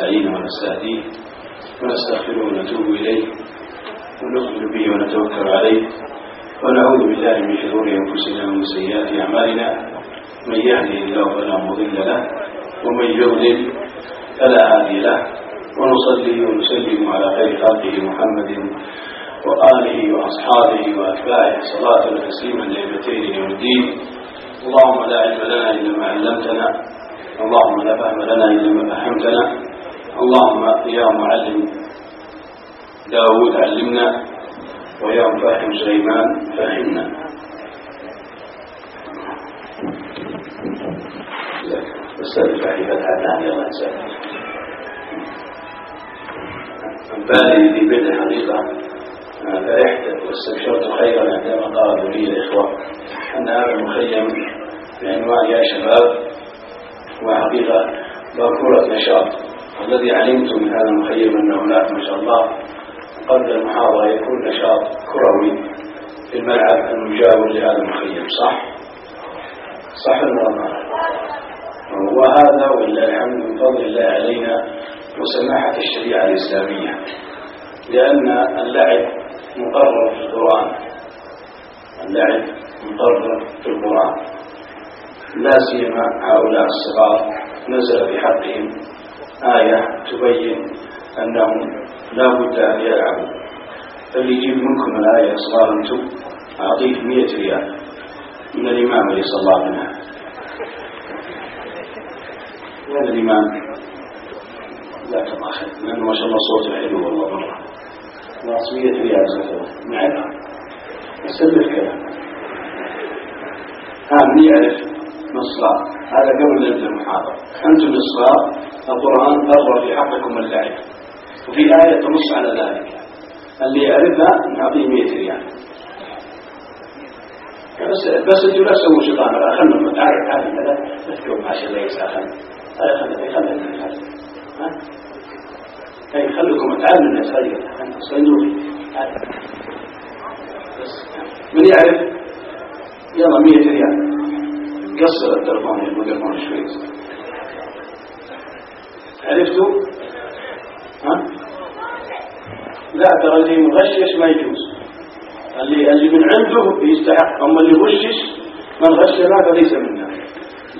ونستعينه ونستهديه ونستغفره ونتوب إليه ونؤمن به ونتوكل عليه ونعوذ بالله من شرور أنفسنا ومن سيئات أعمالنا من يهده الله فلا مضل له ومن يضلل فلا هادي له ونصلي ونسلم على خير خلقه محمد وآله وأصحابه وأتباعه صلاة وتسليما دائمتين يوم الدين. اللهم لا علم لنا إلا ما علمتنا، اللهم لا فهم لنا إلا ما فهمتنا، اللهم يا معلم داود علمنا ويا مفهم سليمان فهمنا. استاذ فحيفة حتى يلا نسأل بالي في بدء الحقيقة فرحت واستبشرت خيرا عندما قالوا لي الإخوة أن هذا المخيم بعنوان يا شباب وحقيقة باكورة نشاط. الذي علمت من هذا المخيم أن هناك ما شاء الله قبل المحاضرة يكون نشاط كروي في الملعب المجاور لهذا المخيم. صح ولا؟ وهذا ولله الحمد من فضل الله علينا وسماحة الشريعة الإسلامية، لأن اللعب مقرر في القرآن، اللعب مقرر في القرآن، لا سيما هؤلاء الصغار نزل في حقهم آية تبين أنهم لا بد أن يلعبوا. فاللي يجيب منكم الآية صغار أنتم أعطيه 100 ريال من الإمام اللي صلى منها. وين الإمام؟ لا تضاخذ لأنه ما شاء الله صوته حلو والله مرة. ناقص 100 ريال زكوة معنا يسلف كلام. من يعرف نصلاء هذا قبل نبدأ المحاضرة. أنتم نصلاء القرآن قرر في حقكم اللعب، وفي آية تنص على ذلك. اللي يعرفها نعطيه 100 ريال. بس انتوا لا تسووا شيطان. خلنا نتعرف هذه لا تذكروا ما شاء الله يسأل. خليكم اتعلم الناس خير صندوق. من يعرف يلا 100 ريال. قصر التلفون الميكروفون شوي. عرفتوا؟ لا ترى اللي مغشش ما يجوز. اللي من عنده يستحق، أما اللي يغشش من غشنا فليس منا.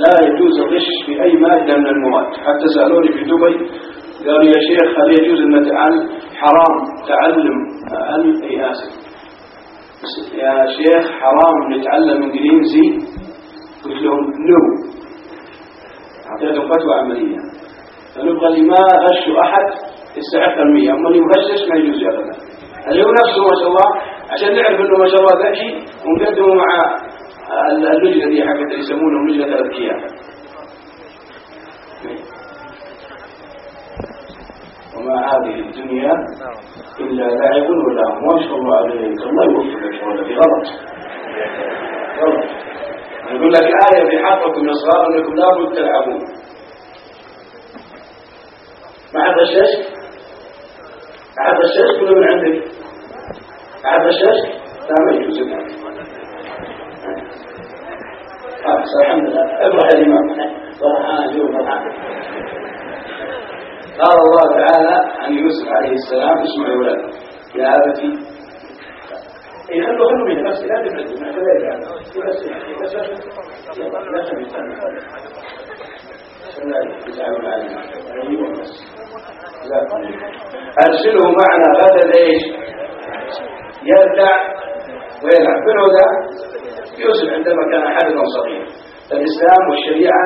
لا يجوز الغش في أي مادة من المواد. حتى سألوني في دبي قالوا يا شيخ هل يجوز أن حرام تعلم يا شيخ حرام نتعلم إنجليزي؟ قلت لهم نو. أعطيتهم فتوى عملية. فنبغى اللي ما غشوا أحد يستحق 100، أما اللي مغشش ما يجوز أبدا. اللي هو نفسه ما شاء الله عشان نعرف أنه ما شاء الله ذكي ونقدمه مع اللجنة دي حقت يسمونهم لجنة الأذكياء. وما هذه الدنيا إلا لعب ولا ما شاء الله عليك. الله يوفقك ولا في غلط. يقول لك آية في حقكم يا صغار أنكم لا بد تلعبون. ما حد غشاش كله من عندك. ما غشاش لا ما يجوز لك. الحمد لله افرح الإمام فرحان. قال الله تعالى عن يوسف عليه السلام اسمع يا ولد يا أبتي خلوا من نفسي لا تبعدوا ما كذلك أرسله معنا غدا ايش يرجع ويلعب. من هو ذا؟ يوسف عندما كان حدثا صغيرا. الإسلام والشريعة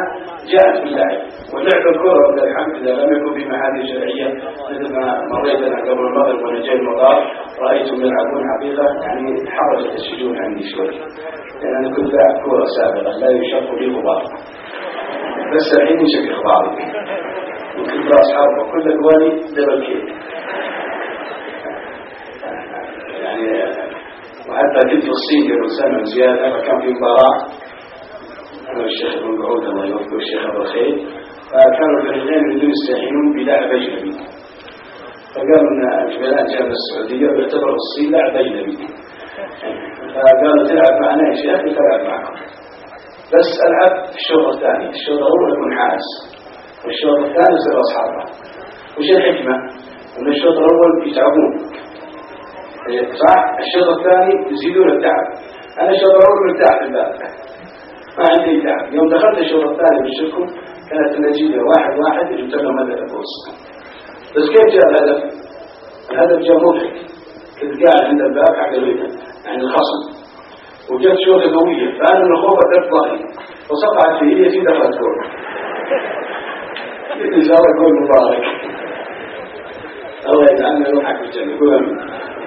جاءت باللعب ولعب الكرة ولله الحمد. إذا لم يكن في معاهد شرعية مثل ما مريت أنا قبل المغرب وأنا جاي المطار رأيتهم يلعبون حقيقة يعني حرجت السجون عندي شوي، لأن أنا كنت لاعب كرة سابقا لا يشق لي غبار، بس الحين يشق غباري وكنت رأس حرب وكل أقوالي دبل كيل يعني. وحتى كنت في الصين قبل سنة زيادة فكان في مباراة أنا والشيخ ابن قعود الله يوفقه والشيخ أبو الخير، فكانوا الفريقين يريدون يستعينون بلاعب أجنبي، فقالوا أن الفلان جاء من السعودية ويعتبر الصين لاعب أجنبي، فقالوا تلعب معنا يا شيخ تلعب معكم بس ألعب في الشوط الثاني. الشوط الأول أكون حارس والشوط الثاني يصير أصحابه. وش الحكمة؟ أن الشوط الأول يتعبون صح؟ الشوط الثاني يزيدون التعب. أنا الشوط الأول مرتاح في الباب ما عندي تعب. يوم دخلت الشوط الثاني بالشكل كانت النتيجة 1-1 جبت لهم هدف الوسط. بس كيف جاء الهدف؟ الهدف جاء مضحك. كنت قاعد عند الباب حق يعني الخصم وجت شوطة قوية فأنا من الخوف أدرك ظهري وصقعت في إيدي دخلت جول. إن شاء الله جول مبارك. الله يجعلنا نروحك بالجنة. يقول أمين.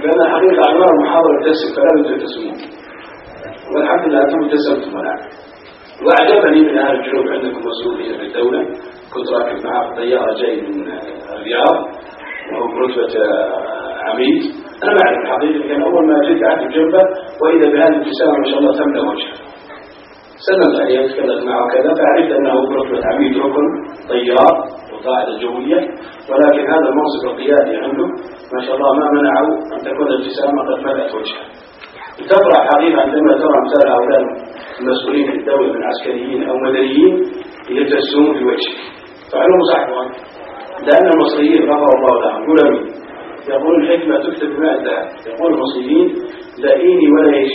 لأن الحقيقة عمار المحاضرة تسم فلا تبتسمون والحمد لله أنتم ابتسمتم الآن. وأعجبني من أهل الجنوب عندكم مسؤولية في الدولة. كنت راكب معه طيارة جاي من الرياض وهو برتبة عميد. أنا ما أعرف الحقيقة كان أول ما جيت قعدت جنبه وإذا بهذه الابتسامة ما شاء الله تملأ وجهه. سلمت عليه وتكلمت معه وكذا فعرفت أنه برتبة عميد ركن طيار وقائد جوية ولكن هذا المنصب القيادي عنده ما شاء الله ما منعه أن تكون الابتسامة قد ملأت وجهه. تفرح حقيقة عندما ترى أمثال هؤلاء المسؤولين في الدولة من عسكريين أو مدنيين يتبسمون في وجهك. فعلوم صحبهم لأن المصريين غفر الله لهم. يقول أمين. يقول الحكمة تكتب بماء الذهب. يقول المصريين لئيني ولا إيش؟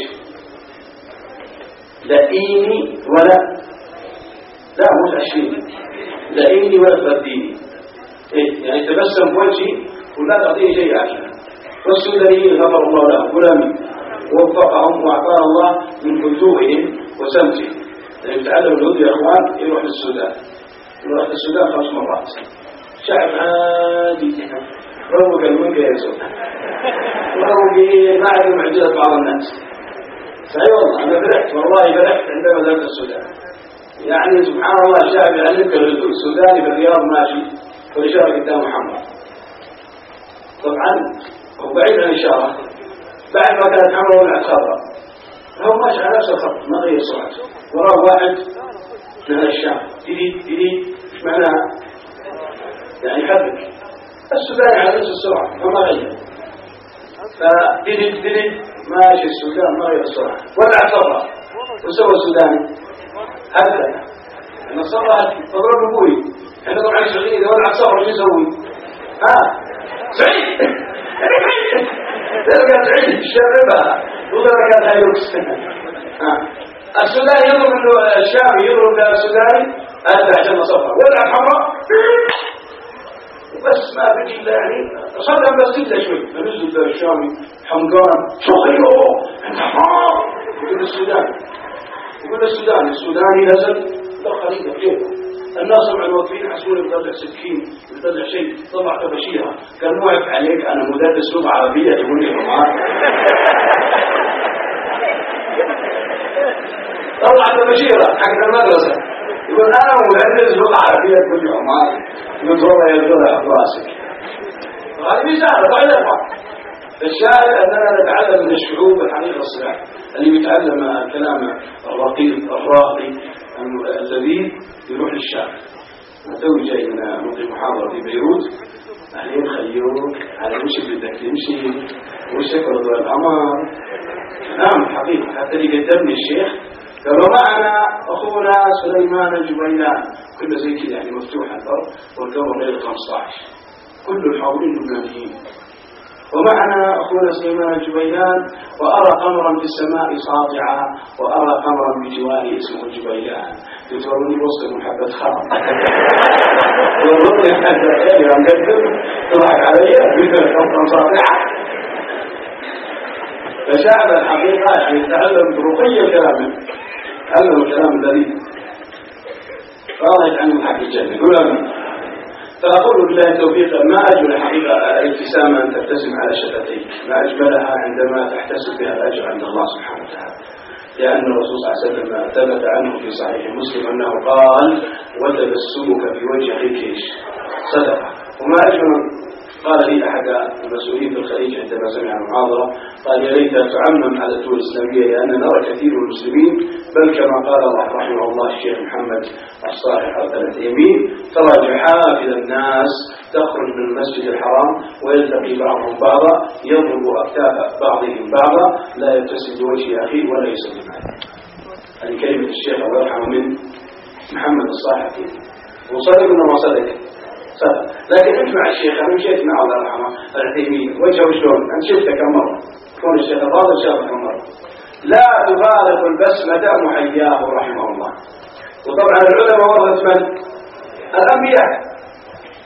لئيني ولا لا مش عشرين لئيني ولا ترديني. إيه؟ يعني تبسم بوجهي ولا تعطيني شيء عشان. والسودانيين غفر الله لهم. يقول أمين. ووفقهم وأعطانا الله من هدوئهم وسمتهم. يعني تعلم الهدوء يا أخوان يروح للسودان. يروح للسودان 5 مرات. شعب عادي روق الملك يا زول روق ما عندهم معجزة بعض الناس. صحيح والله أنا فرحت والله فرحت عندما ذهبت السودان. يعني سبحان الله الشعب يعلمك الهدوء. السوداني في الرياض ماشي والإشارة قدام محمد طبعا هو بعيد عن الإشارة بعد ما كانت حمراء ولا خضراء هو ماشي على نفس الخط ما غير سرعته. وراه واحد من الشام جديد ايش معناها؟ يعني حرك. السوداني على نفس السرعة فما غير. فدلد ماشي السودان ما غير السرعة ولا خضراء. وسوى السوداني هذا أنا صرت تضرب أبوي. احنا طبعا سعوديين إذا ولع صفر شو يسوي؟ سعيد تلقى سعيد الشربها وتلقى كان هيروكس. السوداني يضرب الشامي يضرب السوداني هذا عشان صفر ولع حمراء بس ما بقي إلا يعني صدم بس إلا شوي فنزل الشامي حمقان شوخيو انت حمار. يقول السوداني نزل دخل يده في جيبه. الناس مع الوكيل حسون بيطلع سكين بيطلع شيء طلع كبشيرة قال مو عيب عليك أنا مدرس لغة عربية يقول لي معاك طلع كبشيرة حق المدرسة يقول أنا مدرس لغة عربية يقول لي معاك يقول والله يلقى راسك. هذه مثال وإلا الحق. الشاهد أننا نتعلم من الشعوب الحقيقة الصلاح اللي بيتعلم الكلام الرقيق الراقي الذي يروح للشام. توي جاي من ملقي محاضرة في بيروت عليه خيروك على وش بدك تمشي وش يفرض الأمر. نعم حقيقة حتى اللي قدمني الشيخ قالوا معنا أخونا سليمان الجبيلان كله زي كذا يعني مفتوح الأرض والقمر غير 15 كل الحاضرين لبنانيين. ومعنا أخونا سليمان الجبيلان وأرى قمرا في السماء ساطعا وأرى قمرا بجواري اسمه الجبيلان يتوروني وسط محبة خرم يوروني حتى خير يوم قدم تضحك علي مثل قمرا ساطعا. فشعب الحقيقة يعني يتعلم برقي الكلام تعلم الكلام الذي فاضت عنه حق الجنة. يقول فأقول بالله التوفيق ما أجمل حقيقة الابتسامة أن تبتسم على شفتيك ما أجملها عندما تحتسب بها الأجر عند الله سبحانه وتعالى. لأن الرسول صلى الله عليه وسلم ثبت عنه في صحيح مسلم أنه قال وتبسمك في وجه أخيك صدقة. وما أجمل قال لي أحد المسؤولين في الخليج عندما سمع المحاضرة قال يا ليت تعمم على الدول الإسلامية لأن نرى كثير من المسلمين بل كما قال رحمه الله الشيخ محمد الصالح العثيمين ترى جحافل الناس تخرج من المسجد الحرام ويلتقي بعضهم بعضا يضرب أكتاف بعضهم بعضا لا يبتسم بوجه أخيه ولا يسلم عليه. هذه كلمة الشيخ الله يرحمه من محمد الصالح العثيمين. وصدق ولا ما صدق؟ لكن انت مع الشيخ، انا مشيت مع الله يرحمه العثيمين وجهه شلون؟ انا شفته كم مره، كون الشيخ الفاضل شافه كم مره. لا تفارق البسمة محياه رحمه الله. وطبعا العلماء ورثة من؟ الانبياء.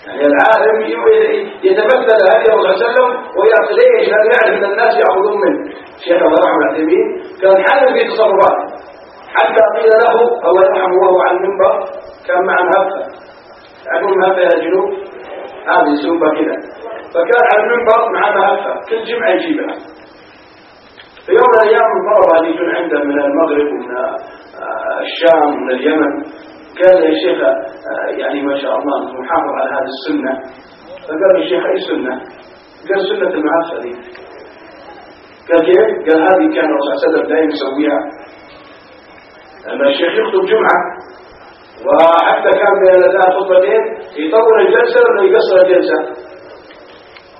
يعني العالم يتمثل هدي الرسول صلى الله عليه وسلم ويعرف ليش لم يعرف ان الناس يعبدون منه. الشيخ الله يرحمه العثيمين كان حذر في تصرفاته، حتى قيل له الله يرحمه وهو على المنبر كان مع مهفة، يعرفون مهفة يا جنوب؟ هذه سوبة كذا، فكان على المنبر مع مهفة كل جمعة يجيبها. في يوم من الأيام الطلبة اللي يجون عنده من المغرب ومن الشام ومن اليمن قال يا شيخ يعني ما شاء الله محافظ على هذه السنة. فقال يا شيخ أي سنة؟ قال سنة المهفة دي. قال كيف؟ قال هذه كان الرسول صلى الله عليه وسلم دائما يسويها لما الشيخ يخطب جمعة، وحتى كان بين الأذان خطبتين يطول الجلسة ولا يقصر الجلسة.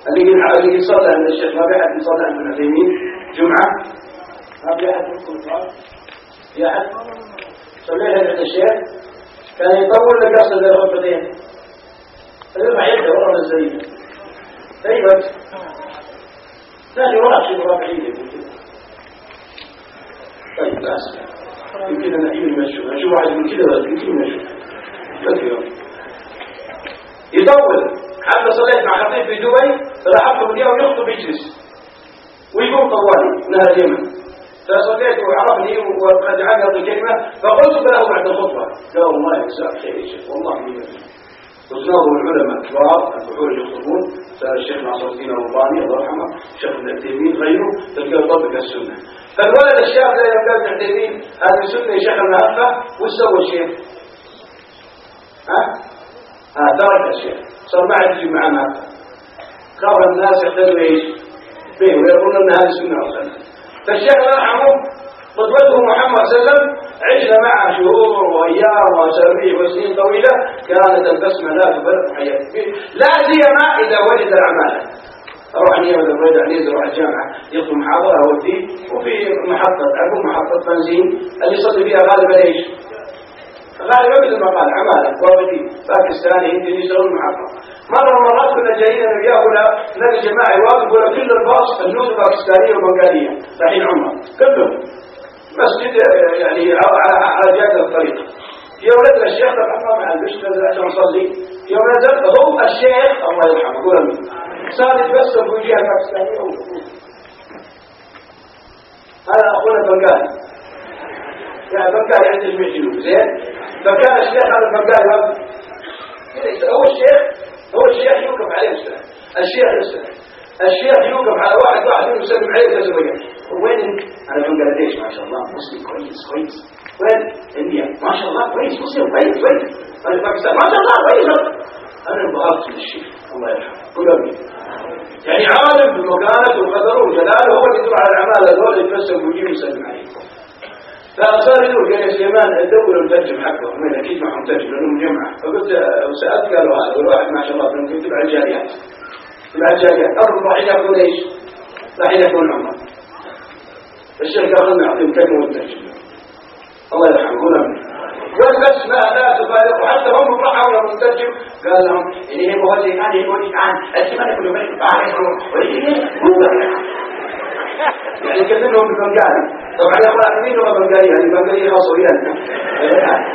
اللي يصلى عند الشيخ ما بيحد يصلى عند العثيمين جمعة، ما بيحد يدخل صلاة، في أحد صليها عند الشيخ كان يطول القصر بين الخطبتين، فيرفع يده ورا الزينة طيب ثاني ورا شيء رافعين. طيب بس يمكن أن نعيد المشهور، نشوف واحد من كده ولا يمكن المشهور كثيرا يطول. حتى صليت مع خطيب في دبي راح اليوم يخطب يجلس ويقوم طوالي من هذا اليمن، فصليت وعرفني وقد جعلني هذه الكلمة فقلت له بعد الخطبة قال والله يجزاك خير يا شيخ والله من وتناظر العلماء الكبار البحور يخطبون، سأل الشيخ ناصر الدين الرباني الله يرحمه، الشيخ ابن عثيمين غيره، تلقى يطبق السنة. فالولد الشاب لا يوم قال ابن عثيمين هذه سنة يا شيخ المهفة، وش سوى الشيخ؟ ترك الشيخ، صار ما عاد يجي معنا، خاف الناس يقتدوا ايش؟ به ويقولون ان هذه سنة اصلا. فالشيخ الله يرحمه قدوته محمد صلى الله عليه وسلم عشنا معه شهور وايام واسابيع وسنين طويله، كانت البسمه لا تفرق حياته، لا سيما اذا وجد العماله. اروح اليوم اذا اريد ان يروح الجامعه يخطب محاضره اوديه، وفي محطه عفوا محطه بنزين اللي يصلي فيها غالبا ايش؟ غالبا مثل ما قال عماله وافدين باكستاني هندي يشتغلون محطه. مره من المرات كنا جايين انا وياه ولا نلاقي جماعه يوافقوا ولا كل الباص النود باكستانيه وبنغاليه رايحين عمره كلهم مسجد يعني على جادة الطريق. يوم نزل الشيخ رحمه مع البشر نزل عشان نصلي، يوم نزل هو الشيخ الله يرحمه قول امين صار يتبسم في وجهه الباكستانيه. هذا اخونا البنغالي يعني البنغالي عنده جميع جنوب زين، فكان الشيخ هذا البنغالي هو الشيخ يوقف عليه السلام، الشيخ يوقف على واحد يسلم عليه ويسوي وين انت؟ انا من بنغلاديش ما شاء الله مسلم كويس. وين؟ انديا ما شاء الله كويس مسلم كويس. انا باكستان ما شاء الله كويس. انا انبهرت من الشيخ الله يرحمه كل امين، يعني عالم بمكانته وقدره وجلاله، هو اللي يدور على الاعمال هذول يتفسر ويجيب ويسلم عليه. فصار يقول قال يا سليمان دور المترجم حقه، من اكيد معهم مترجم لانهم جمعه. فقلت وسالت قالوا هذا والواحد ما شاء الله يكتب على الجاليات أرض راح يكون ايش؟ راح يكون عمر. الشيخ قال لنا نعطيهم كلمه والترجم الله يرحمه كل امين. والبسمه لا تفارق، حتى هم راحوا لهم المترجم قال لهم ان هي مولي هذه مولي عن الزمان كل ملك بعد يعني كلمهم بالبنغالي. طبعا يا اخوان مين هو البنغالي؟ يعني البنغالي خاص ويانا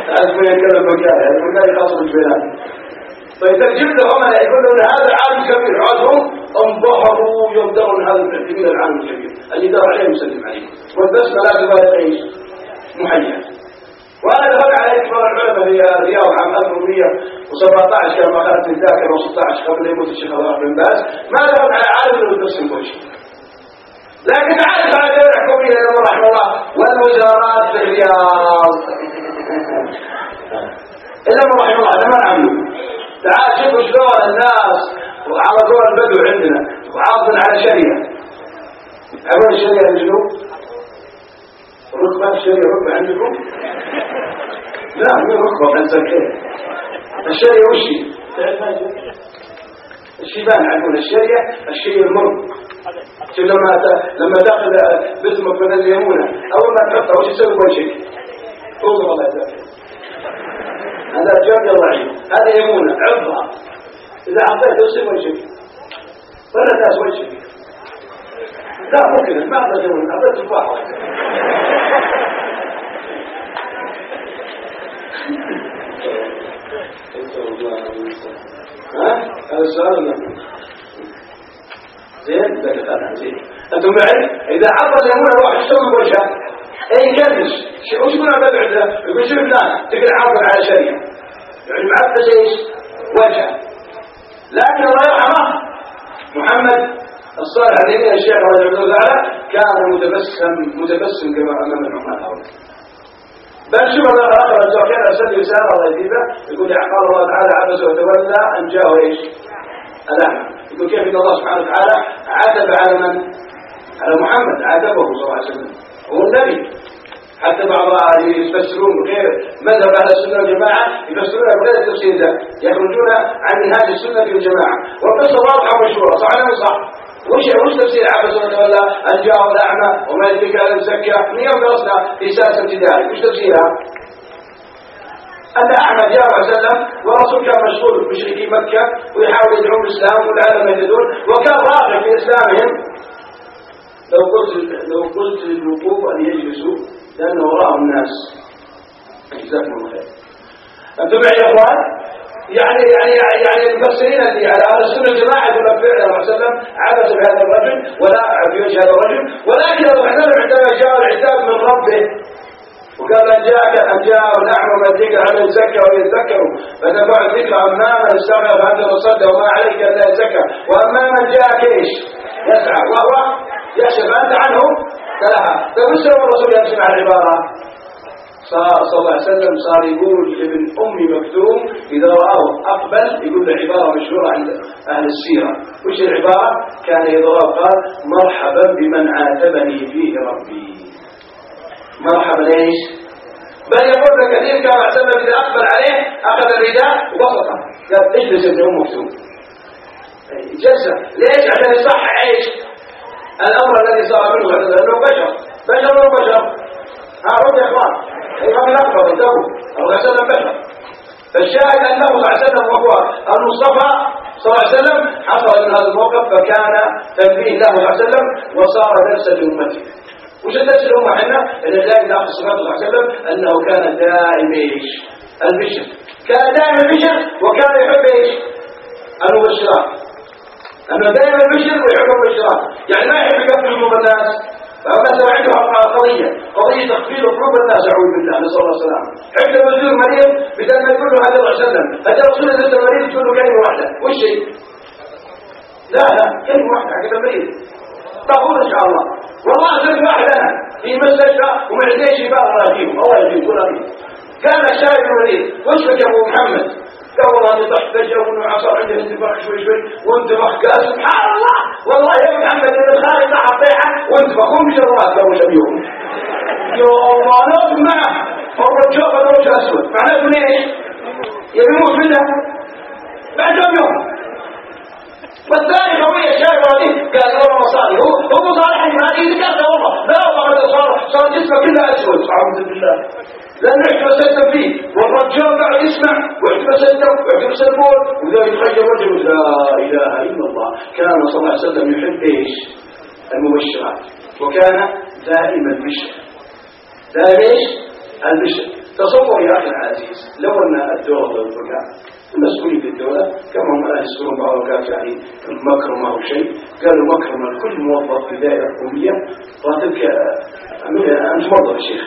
تعرف وين يتكلم بنغالي، البنغالي خاص بالبلاد. فيترجم لهم أن يقول لهم هذا عالم كبير، عادهم انبهروا يبدأون هذا المعتمين العالم الكبير اللي دار عليه وسلم عليه. والبسمة لا تفارق ايش؟ محيا. وانا دخلت على كبار العلماء في الرياض عام 1917 كما اخذت الذاكره و16 قبل يموت الشيخ الله بن باز، ما دخلت على عالم من البسم كل شيء. لكن عارف على دولة حكومية رحمه الله والوزارات في الرياض إلا من رحمه الله ما عملوا. تعال شوفوا شلون الناس على دور البدو عندنا وعاضن على شريعة. أقول الشريعة الجنوب ركبة الشريعة ركبة عندكم؟ لا مو ركبة بنسكين. الشريعة وشي؟ الشيبان عندنا الشريعة الشيء المر. لما دخل باسمك من اليمونة أول ما تحطها وش يسوي بوجهك؟ والله يسوي هذا جاب ضعيف، هذا يمونة عضها إذا أعطيته يصير وجهك ولا الناس وجهك. لا ممكن ما أعطيته أعطيته تفاح. هذا السؤال ولا زين؟ ذكرنا زين. أنتم معي؟ إذا عطى ليمونة واحد يشتغل بوجهه أي يكدش وش من عبد العزة يقول شوف فلان تقول عاطل على شريعة يعني معبس إيش؟ وجهه. لكن الله يرحمه محمد الصالح عليه الشيخ رضي الله عنه كان متبسم كما أمام العمال هؤلاء. بل شوف الآخر الزوجين أرسل رسالة الله يجيبه يقول قال الله تعالى عبس وتولى أن جاءه إيش؟ الأعمى. يقول كيف إن الله سبحانه وتعالى عاتب على من؟ على محمد عاتبه صلى الله عليه وسلم هو النبي. حتى بعض يفسرون بغير مذهب أهل السنة والجماعة يفسرون بغير التفسير ده يخرجون عن منهاج السنة والجماعة والقصة واضحة ومشهورة صح ولا صح؟ وش تفسير عبس وتولى أن جاءه الأعمى وما يدرك أن يزكى من يوم درسنا في ساسة ابتدائي وش تفسيرها؟ أن أحمد جاء عليه وسلم والرسول كان مشغول بمشركي مكة ويحاول يدعون الإسلام والعالم يهتدون وكان راغب في إسلامهم. لو قلت للوقوف أن يجلسوا لأن وراءهم الناس. جزاكم الله خير. أنتم معي يا أخوان؟ يعني المفسرين اللي على أهل السنة الجماعة يقولون فعل الله عليه وسلم عبس بهذا الرجل ولا في وجه هذا الرجل ولكن أبو حنان عندما جاء العتاب من ربه وقال أن جاء الأعمى من ذكر أن يزكى ويتذكر فتبع الذكر أما من استغنى فأنت تصدى وما عليك أن لا يزكى وأما من جاءك إيش يسعى وهو يحسب أنت عنه كلها. فبسر الرسول يسمع العبارة صلى الله عليه وسلم صار يقول ابن أم مكتوم إذا رآه أقبل يقول له عبارة مشهورة عند أهل السيرة. وش العبارة؟ كان يضرب قال مرحبا بمن عاتبني فيه ربي. مرحبا ليش؟ بل يقول لك كثير كان عاتبه إذا أقبل عليه أخذ الرداء وبسطه قال اجلس ابن أم مكتوم جلسة ليش؟ عشان يصح عيش الأمر الذي صار منه لأنه بشر رد يا إخوان ما من أكبر انتبهوا الله عليه وسلم بشر. فالشاهد أنه صلى الله عليه وسلم وهو المصطفى صلى الله عليه وسلم حصل من هذا الموقف فكان تنبيه له صلى الله عليه وسلم وصار درسا لأمته. وش الدرس الأمة حنا؟ أن الله داخل الصفات صلى الله عليه وسلم أنه كان دائم إيش؟ البشر. كان دائم البشر وكان يحب إيش؟ المبشرات. أنه دائما البشر ويحب المبشرات يعني ما يحب يقفل قلوب الناس. فالناس عندهم قضية تخفيض قلوب الناس أعوذ بالله نسأل الله السلامة. حتى لما يزور مريض بدل ما يقول له هذا الله وسلم هذا رسول الله المريض تقول له كلمة واحدة وش شيء؟ لا كلمة واحدة حق المريض طابور إن شاء الله. والله أسلم واحد أنا في مستشفى وما عنديش شفاء الله يجيبهم الله يجيب كل أمين. كان الشاهد المريض وش بك يا أبو محمد؟ قال والله أني طحت فجأة وأنه عصر عنده انتفاخ شوي وانتفاخ قال سبحان الله والله يا محمد إن الخالق طاح طيحة وانتفاخ هم بشرات قالوا شبيهم يا الله نوم معه هو الجوف هذا وجه أسود معناته ليش؟ يبيموت منه بعد كم يوم. والثاني قوية الشاعر هذه قال والله مصالح هو مصالح هذه ذكرته والله لا والله صار جسمه كله أسود أعوذ بالله لأنه احتبسيتم فيه والرجال بعد يسمع واحتبس البول وذا يتخيل رجل لا إله إلا الله. كان صلى الله عليه وسلم يحب إيش؟ المبشرات وكان دائما البشر. دائما إيش؟ البشر. تصور يا أخي العزيز لو أن الدولة والبركان المسؤولين في الدولة كما هم لا يذكرون بعض الوقت يعني مكرمة أو شيء قالوا مكرمة لكل موظف في دائرة حكومية راتبك أنت موظف الشيخ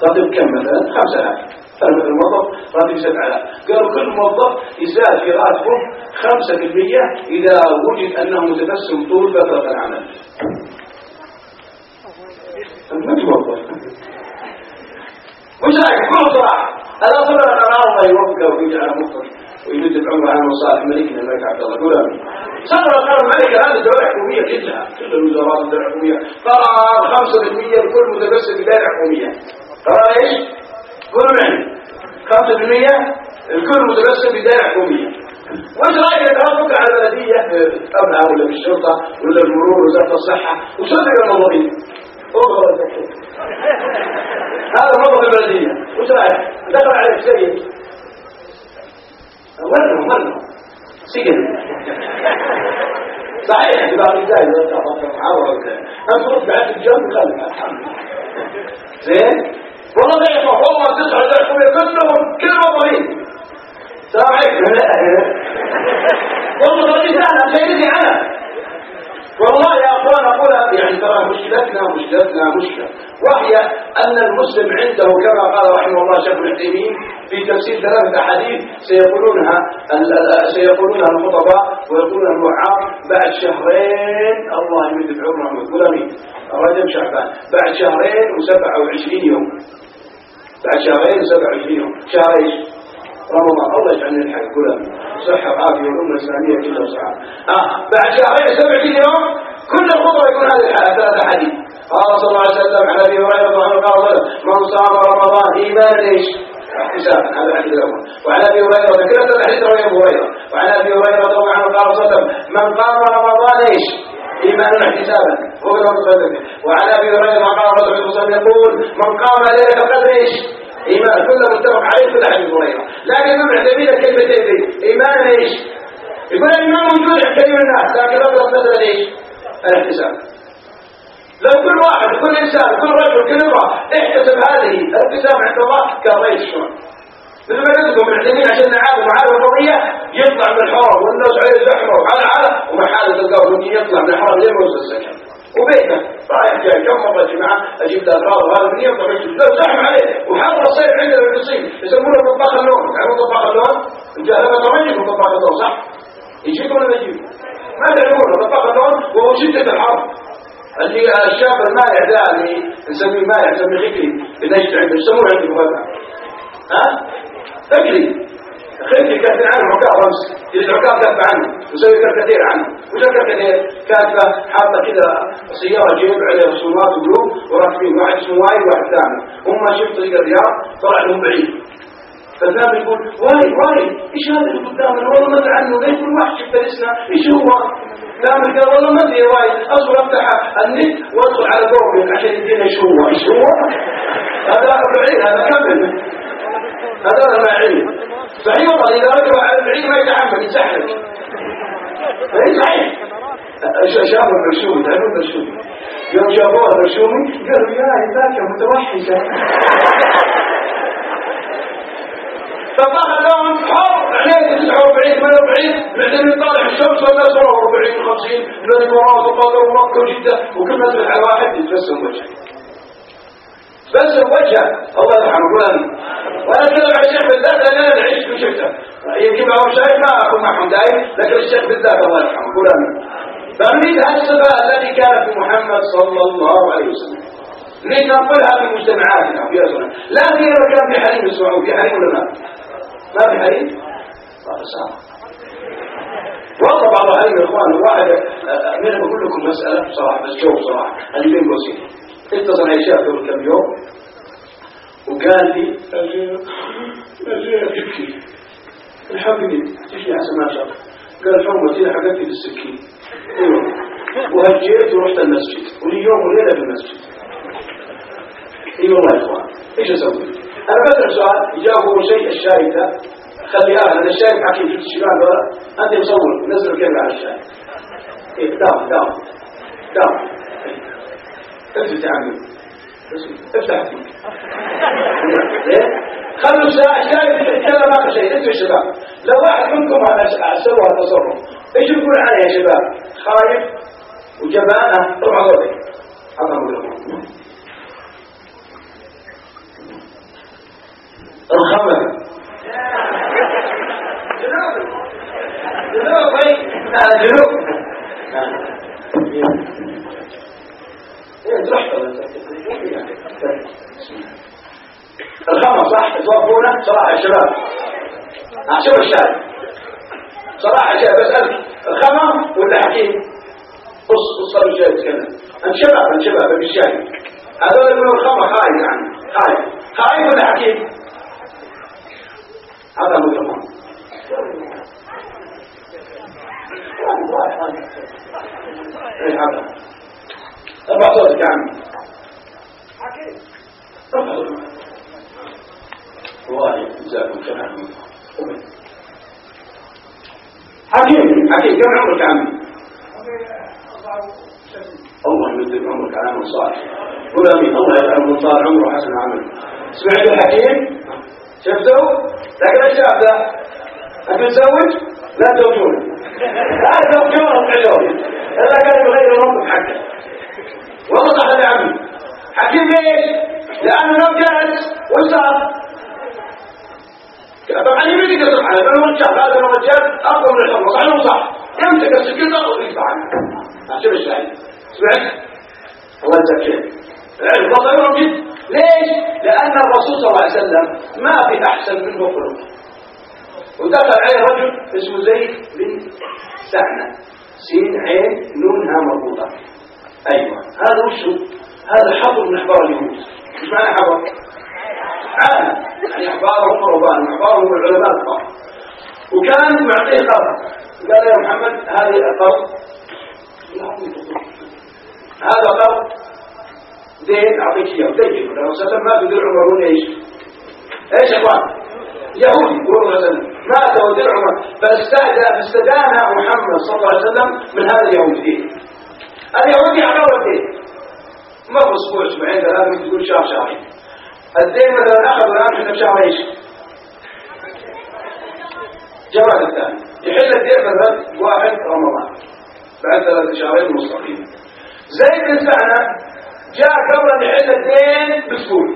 راتب كم مثلا 5,000 فالمثل الموظف راتب 7,000 قالوا كل موظف يزاد في راتبه 5% إذا وجد أنه متبسم طول فترة العمل. ما توظف وش رأيك كل صراحة الأصل القرار الله يوفقه ويجعل مخطر ويمد العمر على مصالح ملكنا الملك عبد الله قول آمين. صدر القرار الملك هذه الدولة الحكومية كلها كل الوزارات الدولة الحكومية قرار 5% لكل متبسم في دائرة حكومية. قرار ايش؟ قولوا معي 5% الكل متبسم في دائرة حكومية. وش رأيك يتوافق على البلدية أبناء ولا في الشرطة ولا المرور وزارة الصحة وصدق الموظفين هذا موظف البلدية وش رأيك؟ دخل عليك سيد ولهم سجن. صحيح بعض الجاي لو تفكر معاه أنت بعد الجنب خلف الحمد زين. والله ضعف والله 9 ضعف كلهم ضعيف. السلام عليكم. والله ضعيف أنا سيدي أنا والله يا أخوان أقولها يعني ترى مشكلتنا مشكلة، وهي أن المسلم عنده كما قال رحمه الله شيخ العثيمين في تفسير 3 أحاديث سيقولونها الخطباء ويقولونها الوعاظ بعد شهرين الله يمد بعمرهم ويقول أمين رجب شعبان بعد 2 و27 يوم بعد 2 و27 يوم شهر ايش؟ رمضان. الله يجعلنا الحق كلها صحة وعافية والأمة الإسلامية كلها وسعادة. بعد 2 و27 يوم كل الخطبة يكون هذه 3 حديث. قال صلى الله عليه وسلم عن أبي هريرة رضي الله عنه من صام رمضان إيمانا ايش؟ احتسابا. هذا الحديث الأول. وعن أبي هريرة ذكرت الحديث رواه أبو هريرة. وعن أبي هريرة رضي الله عنه قال صلى الله عليه وسلم من قام رمضان ايش؟ إيمانا احتسابا. وعن أبي هريرة قال الرسول صلى الله عليه وسلم يقول من قام ليلة القدر ايش؟ إيمان. كله متفق عليه كل حديث هريرة. لكن ابن عثيمين الكلمتين دي إيمان ايش؟ يقول الإيمان موجود عند كثير من الناس لكن ربط مثلا ايش؟ الاحتساب. لو كل واحد كل إنسان كل رجل كل امرأة احتسب هذه الاحتساب عند الله كان رئيس الشؤون. مثل ما قلت لكم ابن عثيمين عشان نعرف معارف القضية يطلع من الحرم والناس عليه زحمة وعلى وما حاله تلقاه ممكن يطلع من الحرم لين يوصل السكن وبيته رايح جاي كم مرة يا جماعة أجيب ذا الغاض وهذا من يطلع لو زحمة عليه وحاضر الصيف عندنا في الصيف يسمونه طباخ اللون. يعني طباخ اللون انت لما ترجم طباخ اللون صح؟ يجيكم ولا ما يجيكم؟ ما تعلمونه طباخ اللون وهو شدة الحرب اللي الشاب المائع ده اللي نسميه مائع نسميه خكري إذا عنده يسمونه عنده مغذى فكري خلي كاتب عنه عكاء رمز عكاء كاتب عنه وسوي كاريكاتير عنه وش الكاريكاتير كاتبه حاطه كده سياره جيب عليها رسومات وقلوب وراكبين واحد اسمه وايد واحد ثاني هم شفت طريق الرياض طلع لهم بعيد فالثاني يقول وايد ايش هذا اللي قدامنا والله ما ادري عنه ليش كل واحد شفت اسمه ايش هو ثاني قال والله ما ادري وايد اصبر افتح النت وادخل على جوجل عشان يدينا ايش هو هذا بعيد هذا كمل هذا ما علم صحيح والله إذا رجل على البعيد ما يتحمل يتسحلك فهي صحيح. شافوا البرشومي تعلموا البرشومي يوم شافوها البرشومي قالوا يا ذاك متوحشة فطاق اللون حر عليه 49 48 بعدين يطالع الشمس ولا 40 50 لون وراه وطالع ومكة وجدة وكل ما تبع على واحد يتبسم وجهه بس وجهه الله يرحمه فلان. وانا اتكلم عن الشيخ بالذات لان انا عشت وشفته يمكن معه شايف ما اكون معهم دايم لكن الشيخ بالذات الله يرحمه فلان. فنريد هذه الصفه التي كانت في محمد صلى الله عليه وسلم نريد ننقلها في مجتمعاتنا وفي اسرنا. لا سيما كان في حريم السعود في حريم ولا ما في حريم هذا صعب والله. بعض حريم الاخوان الواحد من بقول لكم مساله بصراحه بس جو بصراحه اللي بين قوسين اتصل علي شاب قبل كم يوم وقال لي أجي أبكي الحقني تجي حسن ما شاء قال حرمتي حقتي بالسكين وهجيت ورحت المسجد واليوم وليلة في المسجد. اي والله يا اخوان ايش اسوي؟ انا بسأل سؤال يجاوبه شيء الشاي ده خلي هذا الشاي حكيم في الشباب ولا انت مصور نزل كلمة على الشاي ايه داوم افتح عمي افتح فيك خلوا الشاي يتكلم هذا شيء انتوا الشباب لو واحد منكم سوى تصرف ايش يقول عليه يا شباب؟ خايف وجبانه طبعا ضربه عظم الخمر جنوب جنوب الخمر صح توقفونا صراحة يا شباب شوف الشاي صراحة يا شباب بسألك الخمر ولا حكيم قص الشاي تكلم انت شباب بالشاي هذول يقولون الخمر خايف يعني خايف ولا حكيم هذا هو الخمر ايش هذا ارفع صوتك يا عمي ارفع صوتك والله جزاكم خير. حكيم كم عمرك عمي؟ الله يمدد عمرك على عمل صالح. قل امين. الله يجعل من طال عمره حسن عمل. سمعت الحكيم؟ شفتوا؟ لكن ايش شاف ذا؟ أتتزوج؟ لا تزوجونه. لا تزوجونه وتعجبون. إلا كان بغير المنطق حقه. والله صح يا عمي. حكيم ليش؟ لأنه لو جلس وصار. طبعا يمسك الصحة لأنه رجال. هذا الرجال أقوى من الحمر. صح ولا صح؟ يمسك السكين ويقطع عنه. عشان الشاهد. سمعت؟ الله يجزاك خير. بطل جد. ليش؟ لأن الرسول صلى الله عليه وسلم ما في أحسن منه خلق. ودخل عليه رجل اسمه زيد بن سعنة. سين عين نونها مربوطة. أيوة. هذا وشو؟ هذا حبر من أحبار اليهود. مش معنى حبر؟ عالم. يعني أحبارهم ربان. أحبارهم العلماء الكبار. وكان معطيه قرض. قال يا محمد هذه القرض هذا قرض دين أعطيك إياه ودين. والرسول صلى الله عليه وسلم ما بدل عمرون إيش أخوان؟ يهودي يقول الله عليه وسلم مات ودل عمر فاستدان محمد صلى الله عليه وسلم من هذا اليهودي. اليهودي عقاب الدين مر أسبوع أسبوعين ثلاثة تقول شهر شهرين. الدين مثلا أخذوا الآن في شهر إيش؟ جواد الثاني يحل الدين مثلا 1 رمضان بعد 3 شهرين مستقيم. زيد بن سعنة جاء قبل أن يحل الدين بأسبوع.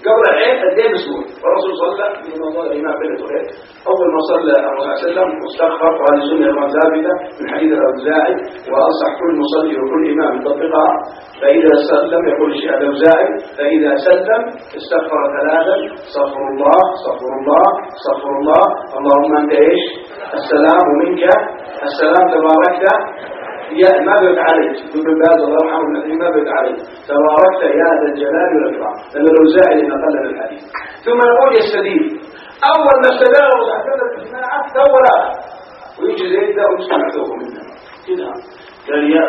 قبل الحين الدين بأسبوع. والرسول صلى الله عليه وسلم الإمام بن تغير أول ما صلى الرسول صلى الله عليه وسلم واستغفر. وهذه سنة ثابتة من حديث الأوزاعي وأنصح كل مصلي وكل إمام يطبقها. فإذا سلم يقول الشيخ الأوزاعي فإذا سلم استغفر 3 استغفر الله استغفر الله استغفر الله اللهم أنت إيش؟ السلام ومنك السلام تباركت يا ما بيت عليك. ابن باز الله يرحمه ما بيت عليك تباركت يا ذا الجلال والإكرام. لأن الأوزاعي نقل الحديث. ثم نقول يستدين أول ما استدار وتحدث الجماعة ثورة ويجي زيد ده ويسمع ثوب منه كده. قال يا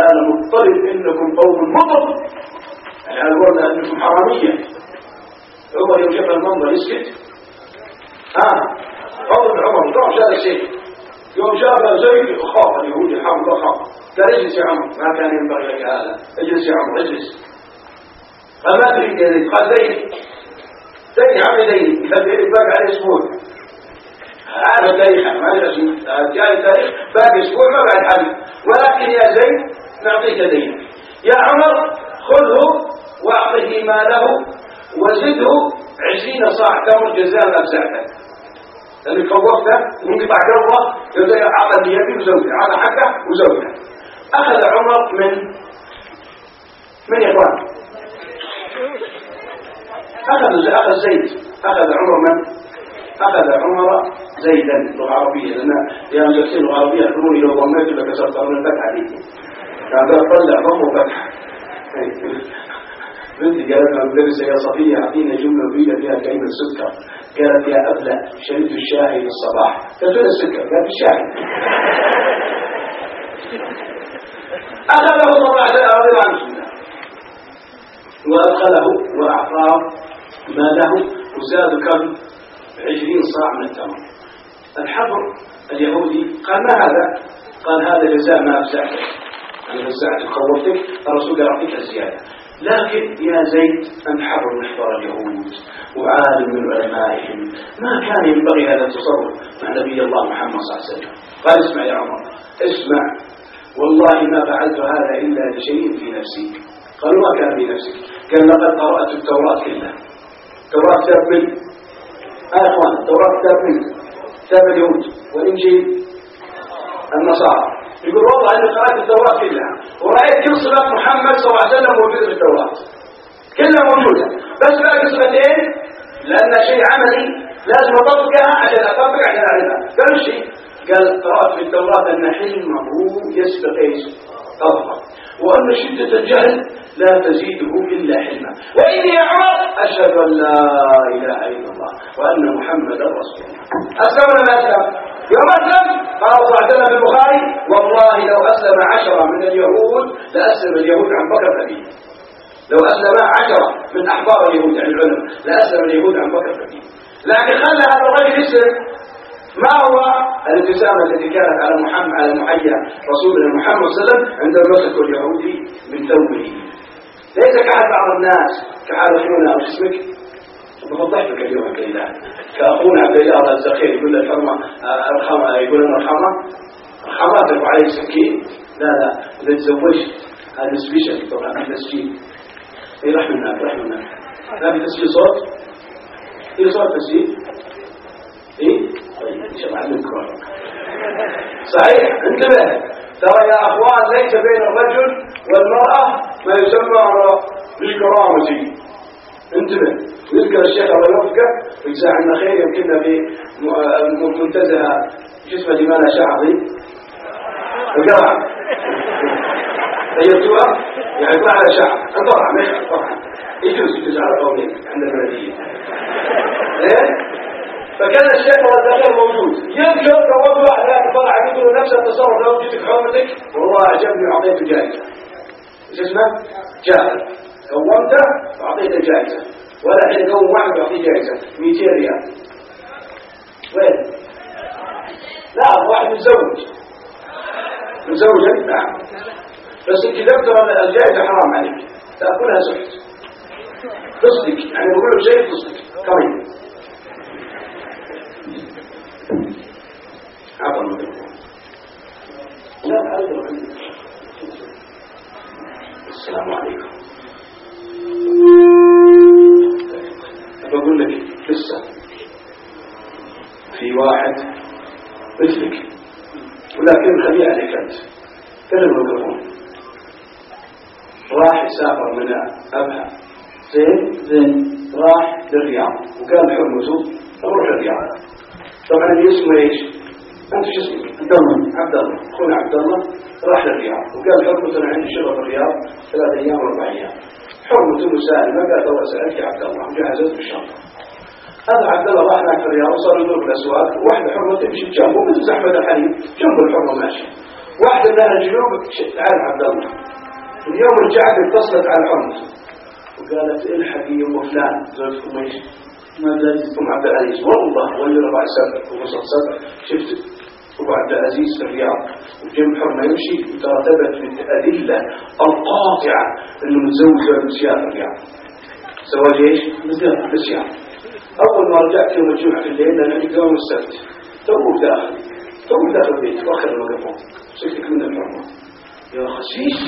آل مطلب إنكم قوم مطر. يعني قلنا أنكم حرامية. عمر يوم شاف المنظر يسكت. عمر طبعا شاف الشيء يوم شاف زيد خاف اليهودي حمد خاف. قال اجلس يا عمر ما كان ينبغي لك هذا. اجلس يا عمر اجلس. قال ما تريد يا زيد؟ قال زيد عمي زيد يخلي باقي عليه اسبوع. هذا تاريخ ما ادري جاي تاريخ باقي اسبوع ما بعد حديث. ولكن يا زيد نعطيك دين. يا عمر خذه واعطه ماله وزده 20 صاع تمر جزاء ما بسعته. اللي خوفته ونقطع قلبه يبدا اعطى ليبي وزوجه اعطى حقه وزوجه. اخذ عمر من يا اخوان؟ اخذ زيد. اخذ عمر من؟ اخذ عمر زيدا لغه عربيه. لان يا مدرسين اللغه العربيه يقولون لو ضميت لك كسرت من الفتحه دي. كان طلع ضم وفتح. بنتي قالت لها مدرسه يا صفيه اعطينا جمله طويله فيها كلمه سكر. قالت يا أبلة شربت الشاي في الصباح. قلت له السكر. قالت الشاي. أخذه الله رضي الله عنه وأدخله وأعطاه ماله وزاد كم 20 صاع من التمر. الحبر اليهودي قال ما هذا؟ قال هذا جزاء ما أفزعتك. أنا فزعت وخوفتك. الرسول قال أعطيك الزيادة. لكن يا زيد أنت حبر من أحبار اليهود وعالم من علمائهم. ما كان ينبغي هذا التصرف مع نبي الله محمد صلى الله عليه وسلم. قال اسمع يا عمر اسمع والله ما فعلت هذا إلا لشيء في نفسي. قالوا ما كان في نفسك؟ قال لقد قرأت التوراة كلها. التوراة كتاب من أخوان. التوراة كتاب من كتاب اليهود والإنجيل النصارى. يقول والله أني قرأت التوراة كلها ورأيت كل صفات محمد صلى الله عليه وسلم موجودة في التوراة كلها موجودة. بس باقي صفتين لأن شيء عملي لازم أطبقها عشان أعرفها. قال الشيء قال قرأت في التوراة أن حلمه يسبق إيش؟ أرضه. وأن شدة الجهل لا تزيده إلا حلما. وإني يا عمر أشهد أن لا إله إلا الله وأن محمدا رسول الله. أسلم ولا ما أسلم؟ يوم أسلم قال صلى الله عليه وسلم في البخاري والله لو أسلم 10 من اليهود لأسلم اليهود عن بكر فديه. لو أسلم 10 من أحبار اليهود عن العلم لأسلم اليهود عن بكر فديه. لكن خلى هذا الرجل يسلم ما هو الابتسامة التي كانت على محمد على محيا رسولنا محمد صلى الله عليه وسلم عندما مسكوا اليهودي من ثوبه؟ ليس كحال بعض الناس كحال اخونا او اسمك بفضحك اليوم كذا كاخونا عبد الله الزخير يقول له الحرمه ارحمه، يقول لنا ارحمه ارحماتك وعليه سكين. لا اذا تزوجت هذا سبيشل طبعا في تسجيل. اي رحمنا لا في تسجيل صوت، في صوت تسجيل. ايه طيب ان شاء الله علمكم. صحيح انتبه، ترى يا اخوان ليس بين الرجل والمراه ما يسمى بالكرامه. انتبه، يذكر الشيخ الله يوفقه ويجزاه عنا خير، يمكننا في منتزه جسم جمال شعبي القرع تخيلتوها يعني يطلع على شعب القرع مش القرع يجوز على قولين عند البلديه. فكان الشيخ والزخير موجود يذكر فوضع واحد طلع يقول نفس التصرف لو جيت بحرمتك والله اعجبني وعطيته جائزه. ايش اسمه؟ جائزه قومته وعطيته جائزه، ولا حين قوم واحد يعطيه جائزه 200 ريال. وين؟ لا واحد متزوج نعم، بس انت دكتور الجائزه حرام عليك تاكلها سحت تصدق، يعني بقول له شيء تصدق كمان. عطى المدرسة لا أقدر. السلام عليكم. بقول لك قصة في واحد مثلك ولكن خليها عليك أنت. كلم الميكروفون. راح يسافر من أبها زين راح للرياض وقال حرمته أروح الرياض. طبعا اسمه ايش؟ انت شو اسمك؟ عبد الله اخونا عبد الله راح للرياض وقال حرمته انا عندي شغل في الرياض 3 أيام و4 أيام. حرمته مسالمه قال والله سالك يا عبد الله وجهزت بالشنطه. هذا عبد الله راح هناك في الرياض وصار يدور في الاسواق، واحده حرمه تمشي جنبه مثل زحمه الحليب جنب الحرمه ماشي، واحده من اهل الجنوب تعال عبد الله. اليوم رجعت اتصلت على حرمته وقالت الحقي يا ام فلان زوجكم ايش؟ ما زالتكم عبد العزيز والله ولي ربع سبع ووسط سبع شفت ابو عبد العزيز في الرياض وجنب حرمه يمشي وترتبت من الادله القاطعه انه متزوج بنسيان في الرياض. زواج ايش؟ نسيان. اول ما رجعت يوم الجمعه في الليل لان عندي يوم السبت توك داخل البيت واخر الميكروفون شفتك من الحرمه يا خسيس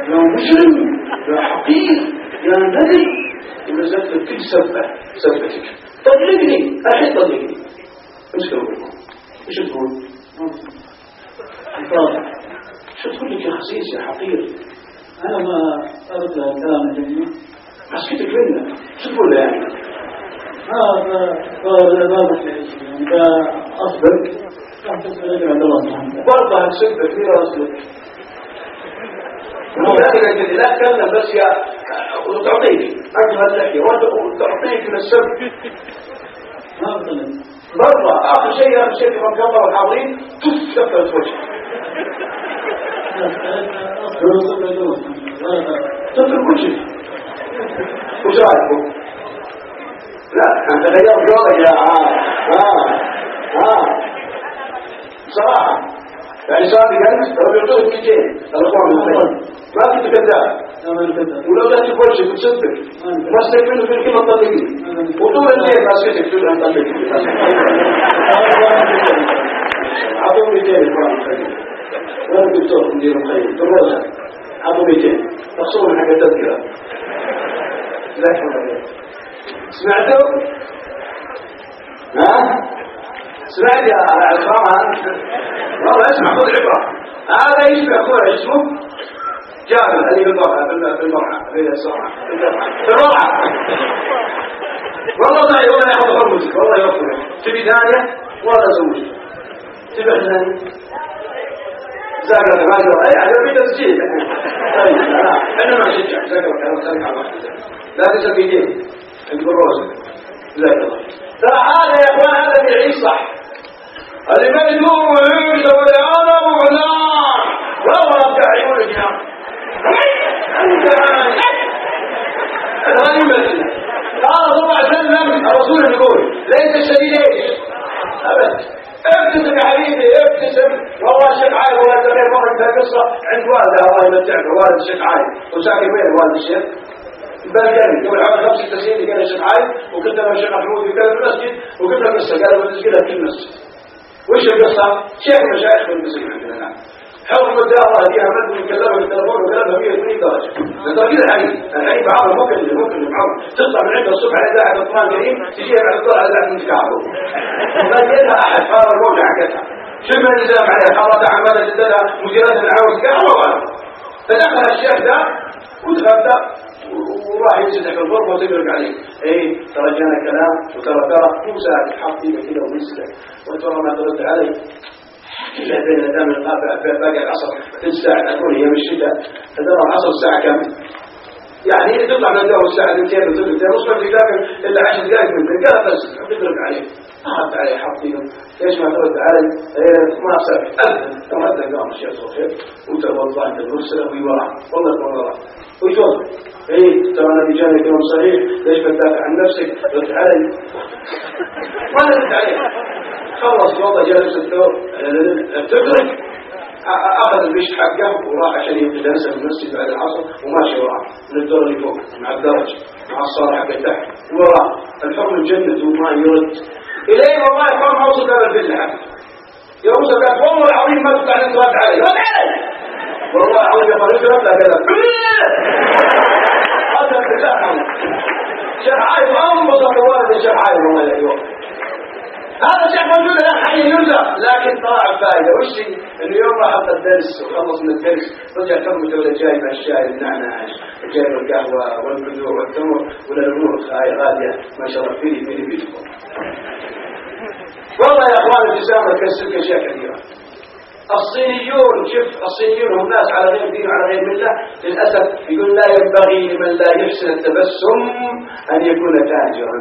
يا مجرم يا حقير يا ندل ونزلت كل سبتك طلقني الحين طلقني. ايش تقول؟ ايش تقول؟ شو تقول لك يا خسيس يا حقير؟ انا ما ارد الكلام الجميل مسكتك منه. شو تقول له يعني؟ انت اصبك برضه هتسبك ليه اصلك؟ لا تكلم بس يا وتعطيك أنت هتحكي وتعطيك من السبب برضه آخر شيء في القبر الحاضرين تفتت وجهك تفتت وجهك. وش رأيكم؟ لا أنت غير جوابك يا بصراحة يعني صار بجد لو بيعطوك كتير الأخوان المسلمين ما كنت كذاب ولو جاتك وجهك بتصدق ماسك منه في الكلمة طلقني وطول الليل ماسكتك تقول أن طلقني. عطوا 200 القرآن الكريم ولا الدكتور مدير القيم بالرزق عطوا 200 تقصروا من حاجة تذكرة. سمعتوا؟ سمعت يا الكرام والله اسمع خذ عبرة. هذا يشبه أخوه اسمه جابر اللي بالمرعى في الصراحة والله لا ولا ياخذ حرمتك والله يوفر. تبي ثانية ولا زوج تبي ثانية ذاكرة ما شاء الله عجبني تسجيل. طيب انا ما شجع ذاكرة كلام خليك على واحد لا تسوي دين عند الروزة جزاك الله. ترى هذا يا اخوان هذا بيعيش صح. اللي ما يدور ويعيش ولا انا ولا والله ابقى عيونك يا الغنيمة قال صلى الله عليه وسلم الرسول يقول ليس الشديد ايش؟ ابد ابتسم يا حبيبي ابتسم. والله الشيخ عايد والله غير مرة انتهى قصة عند والده الله يمتعه والد الشيخ عايد وساكن وين والد الشيخ؟ بلقاني قبل حوالي 5 سنين قال الشيخ عايد وكنت انا الشيخ محمود يتكلم في المسجد وقلت له قصة قال بتسجلها في المسجد. وش القصة؟ شيخ من المشايخ في المسجد عندنا هنا حكم الدعوة فيها مد يكلمها بالتلفون وكلمها 180 درجة. لدرجة الحين بعض ممكن بعض تطلع من عنده الصبح على إذاعة القرآن الكريم تجي على الطلع على إذاعة المتكعبه. ما يدها أحد هذا الموجة حقتها. شو من النظام عليها حرة عمالة جددها مديرات العاوز كعبه. فدخل الشيخ ده وتغدى وراح يمسك في الغرفة وتقرق عليه. ايه ترى جانا كلام وترى مو ساعد حط ايدك كده ويسلك وترى ما ترد علي. إلا بين دام باقي العصر الساعة أكون هي من الشتاء تدرى العصر الساعة كم؟ يعني تطلع من الجو الساعة 2 وتطلع نصف الكتاب إلا 10 دقائق من قال بس تقرق عليه. أخذت عليه حطيهم ليش ما ترد علي؟ ما أصير أذن ثم أذن قام الشيخ صوفير وتوضأ عند المرسلة ويوراه والله والله ويتوضأ. ايه ترى انا بجانب يوم صحيح ليش بتدافع عن نفسك؟ رد علي ما رد عليه. خلص والله جالس الدور تدرك اخذ البيش حقه وراح عشان يبدا درسه في المسجد بعد العصر وماشي وراه من الدور اللي فوق مع الدرج مع الصالة حق تحت وراه الحر الجنة وما يرد اليه والله يقوم اوصل باب الفيلا حقه يا موسى قال والله العظيم ما تطلع انت رد علي رد علي والله العظيم يا فريق رد كذا هذا الكلام شيخ عايز انبسط والد الشيخ عايز والله اليوم هذا شيء موجود الان حي يرزق لكن طلع فائده وش انه يوم راح اخذ الدرس وخلص من الدرس رجع كمل ولا جايب الشاي النعناع جايب القهوه والبذور والتمر ولا الامور غاليه ما شاء الله فيني بيدكم. والله يا اخوان الابتسامه تكسر اشياء كثيره. الصينيون شوف الصينيون هم ناس على غير دين وعلى غير مله للاسف يقول لا ينبغي لمن لا يحسن التبسم ان يكون تاجرا.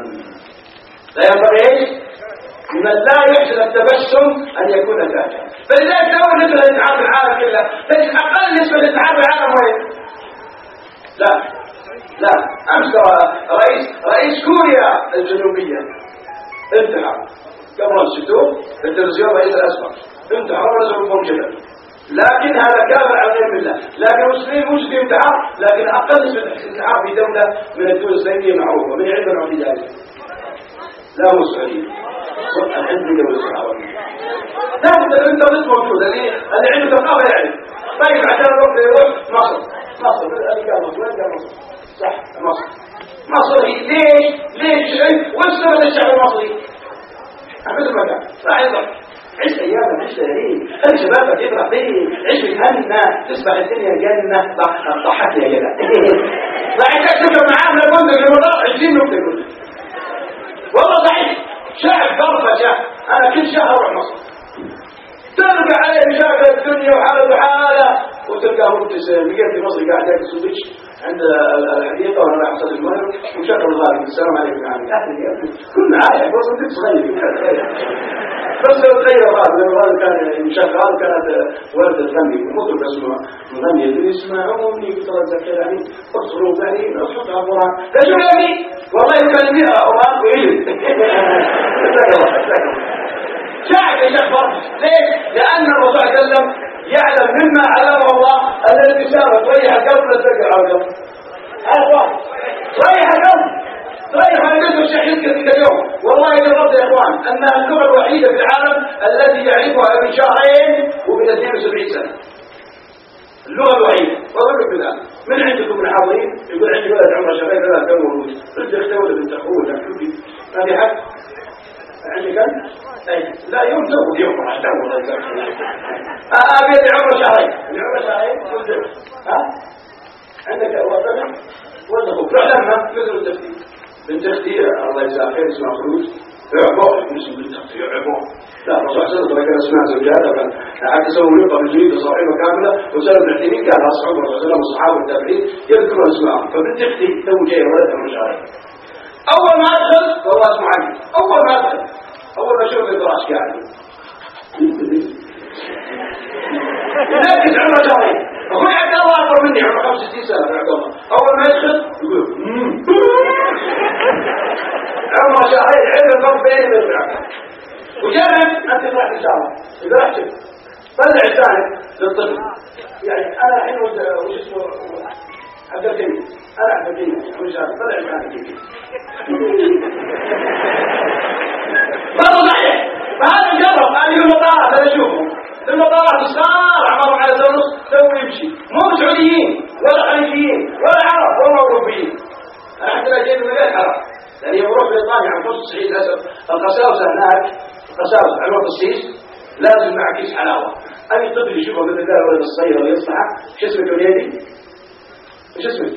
لا ينبغي ايش؟ من لا يحسن التبسم أن يكون تاجرا. فلذلك أول نسبة للإتحاد العالم كله ليش أقل نسبة للإتحاد العالم وين؟ لا أمس رئيس كوريا الجنوبية انتحر قبل الشتوء التلفزيون رئيس الأسبق انتحر ونزل فوق جبل. لكن هذا كافر على غير الله. لكن المسلمين مش في انتحار لكن أقل نسبة الانتحار في دولة من الدول الإسلامية معروفة من علم العلم ذلك لا هو السعودية الحين في دولة العربية لابد أن الانترنت موجود اللي عنده ثقافة يعرف. طيب عشان الوقت يروح مصر صح مصر ليش واسمه الشعب المصري مثل ما كان راح يضحك عيش ايامك عيش لياليك خلي شبابك يفرح بيه عيش بالهنة تصبح الدنيا جنة ضحك يا جدع راح تكتب معاه من المنطقة المضاء 20 نقطة والله صحيح شعب فرفشة. أنا كل شهر أروح مصر تلقى عليه مشاكل الدنيا وحالة وتلقاه مبتسم بقيت في مصر قاعد ياكل سندوتش عند الحديقة وأنا رايح أصل المغرب وشكر الله السلام عليكم يا عمي أهلا يا ابني كل معايا بس أنت صغير بس لو تغير هذا لما هذا كان مشغل كانت ولد الغني مطرب اسمه مغني اللي اسمه عمومي ترى الذكر يعني اصروا يعني اصحوا القرآن لا شو يعني والله كان 100 قرآن وعلم شاعر يا شيخ فرح ليش؟ لأن الرسول صلى الله عليه وسلم يعلم مما علمه الله أن الابتسامة تريح القلب ولا ترجع على القلب. هذا واحد تريح القلب تريح القلب الشيخ يذكر ذيك اليوم والله جربت يا اخوان أنها اللغة الوحيدة في العالم التي يعرفها ابن شهرين وابن 72 سنة. اللغة الوحيدة وأقول لك بالله من عندكم من حاضرين يقول عندي ولد عمره شهرين ثلاث كم ولد رد اختوى بنت أخوه لا حبي ما في حد عندك أنت؟ لا يوم راح تو الله يسامحك أبي عمره شهرين ها عندك وطن ولا أخوك روح لما مثل التفتيش بنت اختي الله يسامحك اسمها خلود عبوه اسم بنت اختي عبوه لا الرسول صلى الله عليه وسلم اسمها زوجاتها حتى سووا لقطة من جديد صحيحة كاملة وسألوا المحتمين كان أصحاب الرسول صلى الله عليه وسلم والصحابة والتابعين يذكروا اسمائهم فبنت اختي تو جاي ولدها من شهرين أول ما أدخل والله اسمه علي أول ما أشوف الفراش قاعد ينكس عمره شهرين أخوي عبد الله أكبر مني عمره 65 سنة عبد الله أول ما يدخل يقول عمره شهرين عيب الفرق بيني وبين وجرب أنت راح إن شاء الله إذا رحت طلع لسانك للطفل يعني أنا الحين وش اسمه عبد الكريم أنا عبد الكريم وش هذا طلع لسانك مرة صحيح فهذا جرب هذه المطارات أنا أشوفه المطارات صار عمرهم على سنة ونص سووا يمشي مو سعوديين ولا خليجيين ولا عرب ولا أوروبيين أنا حتى لا جيت من غير عرب يعني يروح بريطانيا عن قصة صعيد للأسف القساوسة هناك قساوسة على القسيس لازم مع كيس حلاوة أي طفل يشوفه مثل ذا ولد الصغير ويصنعه شو اسمك وليدي؟ وش اسمك؟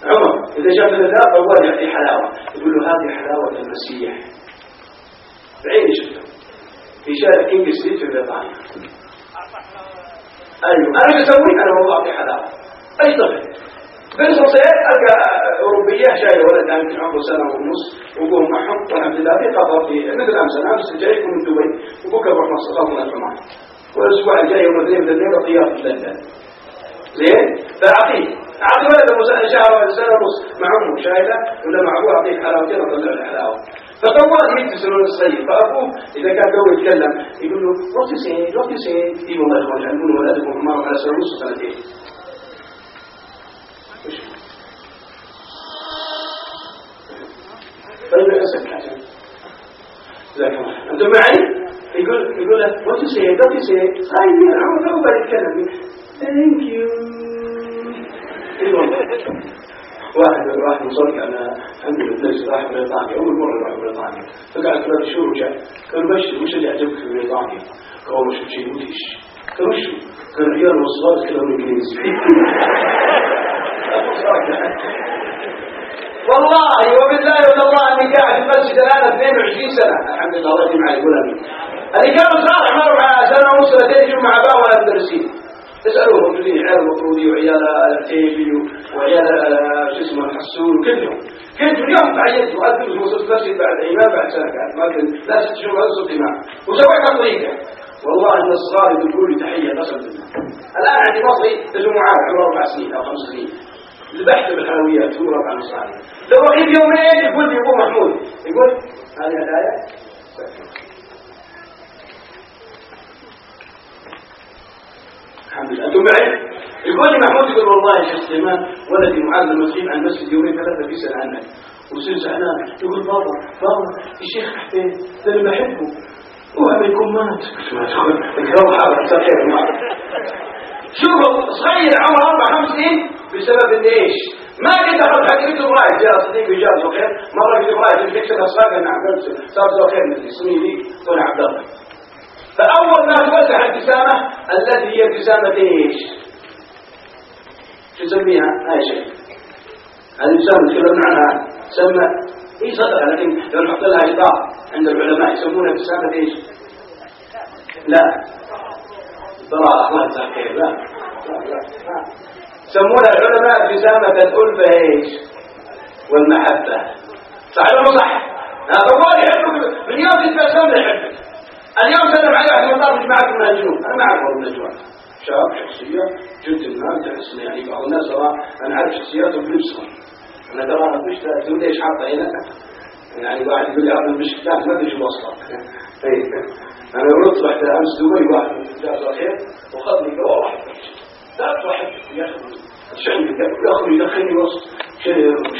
عمر إذا شاف مثل ذا فهو يعطي حلاوة يقول له هذه حلاوة المسيح بعيني شفته في شارع كينج ستريت في بريطانيا أيوه أنا ايش أسوي؟ أنا والله أعطي حلاوة أي طفل بنت صغير ألقى أوروبية شايلة ولد يمكن عمره سنة ونص وقوم معهم والحمد لله في قطر في مثل أمس جايكم من دبي وبكرة بروح مصر من عمان والأسبوع الجاي يوم الاثنين بالليل طيارة في لندن زين فأعطيه ولد شهر سنة ونص مع أمه شايلة ولا مع أبوه أعطيه حلاوتين أطلع له حلاوة فطوال يتصلون الصيف فأبوه إذا كان قوي يتكلم يقول له what you say إيه والله يا إخوان يعلمون ولادكم عمرهم على سنة ونص سنتين طيب أسألك عشان ذاك أنتم معي يقول له what you say صحيح عمر أول يتكلم thank you إيه والله واحد مصدق أنا عندي نفسي راح بريطانيا أول مرة راح بريطانيا فقعد 3 شهور وجاء قال بشر وش اللي عجبك في بريطانيا؟ قال شو شيء مدهش قال وشو؟ قال الرجال والصغار يتكلمون إنجليزي والله وبالله والله اني قاعد في المسجد الان 22 سنه الحمد لله الله يجمع يقول امين اللي كانوا صغار عمرهم على سنه ونص سنتين يجوا مع اباء ولا مدرسين اسالوهم موجودين عيال المطرودي وعيال العتيبي وعيال شو اسمه الحسون وكلهم كنت اليوم تعينت وادرس وصلت مسجد بعد ايمان بعد سنه قاعد ما كنت لا 6 شهور ما وصلت امام وسويت طريقه والله ان الصغار يقولوا لي تحيه قسم بالله الان عندي مصري اسمه معاذ عمره 4 سنين او 5 سنين ذبحت بالحلويات هو ربع نصاري لو اخذ يومين يقول لي ابو محمود يقول هذه الآية الحمد لله انتم معي يقول لي محمود يقول والله يا شيخ سليمان ولدي معاذ لما تغيب عن المسجد يومين 3 بيسأل عنك ويصير زعلان يقول بابا الشيخ حسين ده اللي بحبه وهم يكون مات ما تقول اقرأوا حاضر صحيح شوفوا صغير عمره 4-5 سنين بسبب ايش؟ ما قد اخذ حقيقته برايد جاء صديق وجاء خير مره يجي برايد يكسر اصابع مع عبد صار خير مثل اسمي لي طلع عبد الله فاول ما توزع الابتسامه التي هي ابتسامه ايش؟ شو نسميها؟ هاي شيء هذه الابتسامه تكلمنا عنها تسمى اي صدق لكن لو نحط لها اطار عند العلماء يسمونها ابتسامه ايش؟ لا براءة الله يسخير لا سمونا العلماء ابتسامة الألفة ايش والمحبة صح ولا صح؟ فوالي يحبك من يوم تتبسم يحبك اليوم سلم علي واحد من طرف معك من الجنوب أنا ما أعرف من الجنوب شاب شخصية جد الناس تحس يعني بعض الناس أنا أعرف شخصياتهم بلبسهم أنا تراها بشتى تقول ليش حاطة هنا يعني واحد يقول لي هذا المشكلات ما أدري شو وصلك أنا ردت رحت أمس دبي واحد من الجاز الخير وخذني قوة واحد لا واحد ياخذ شعبي ياخذ يدخلني وسط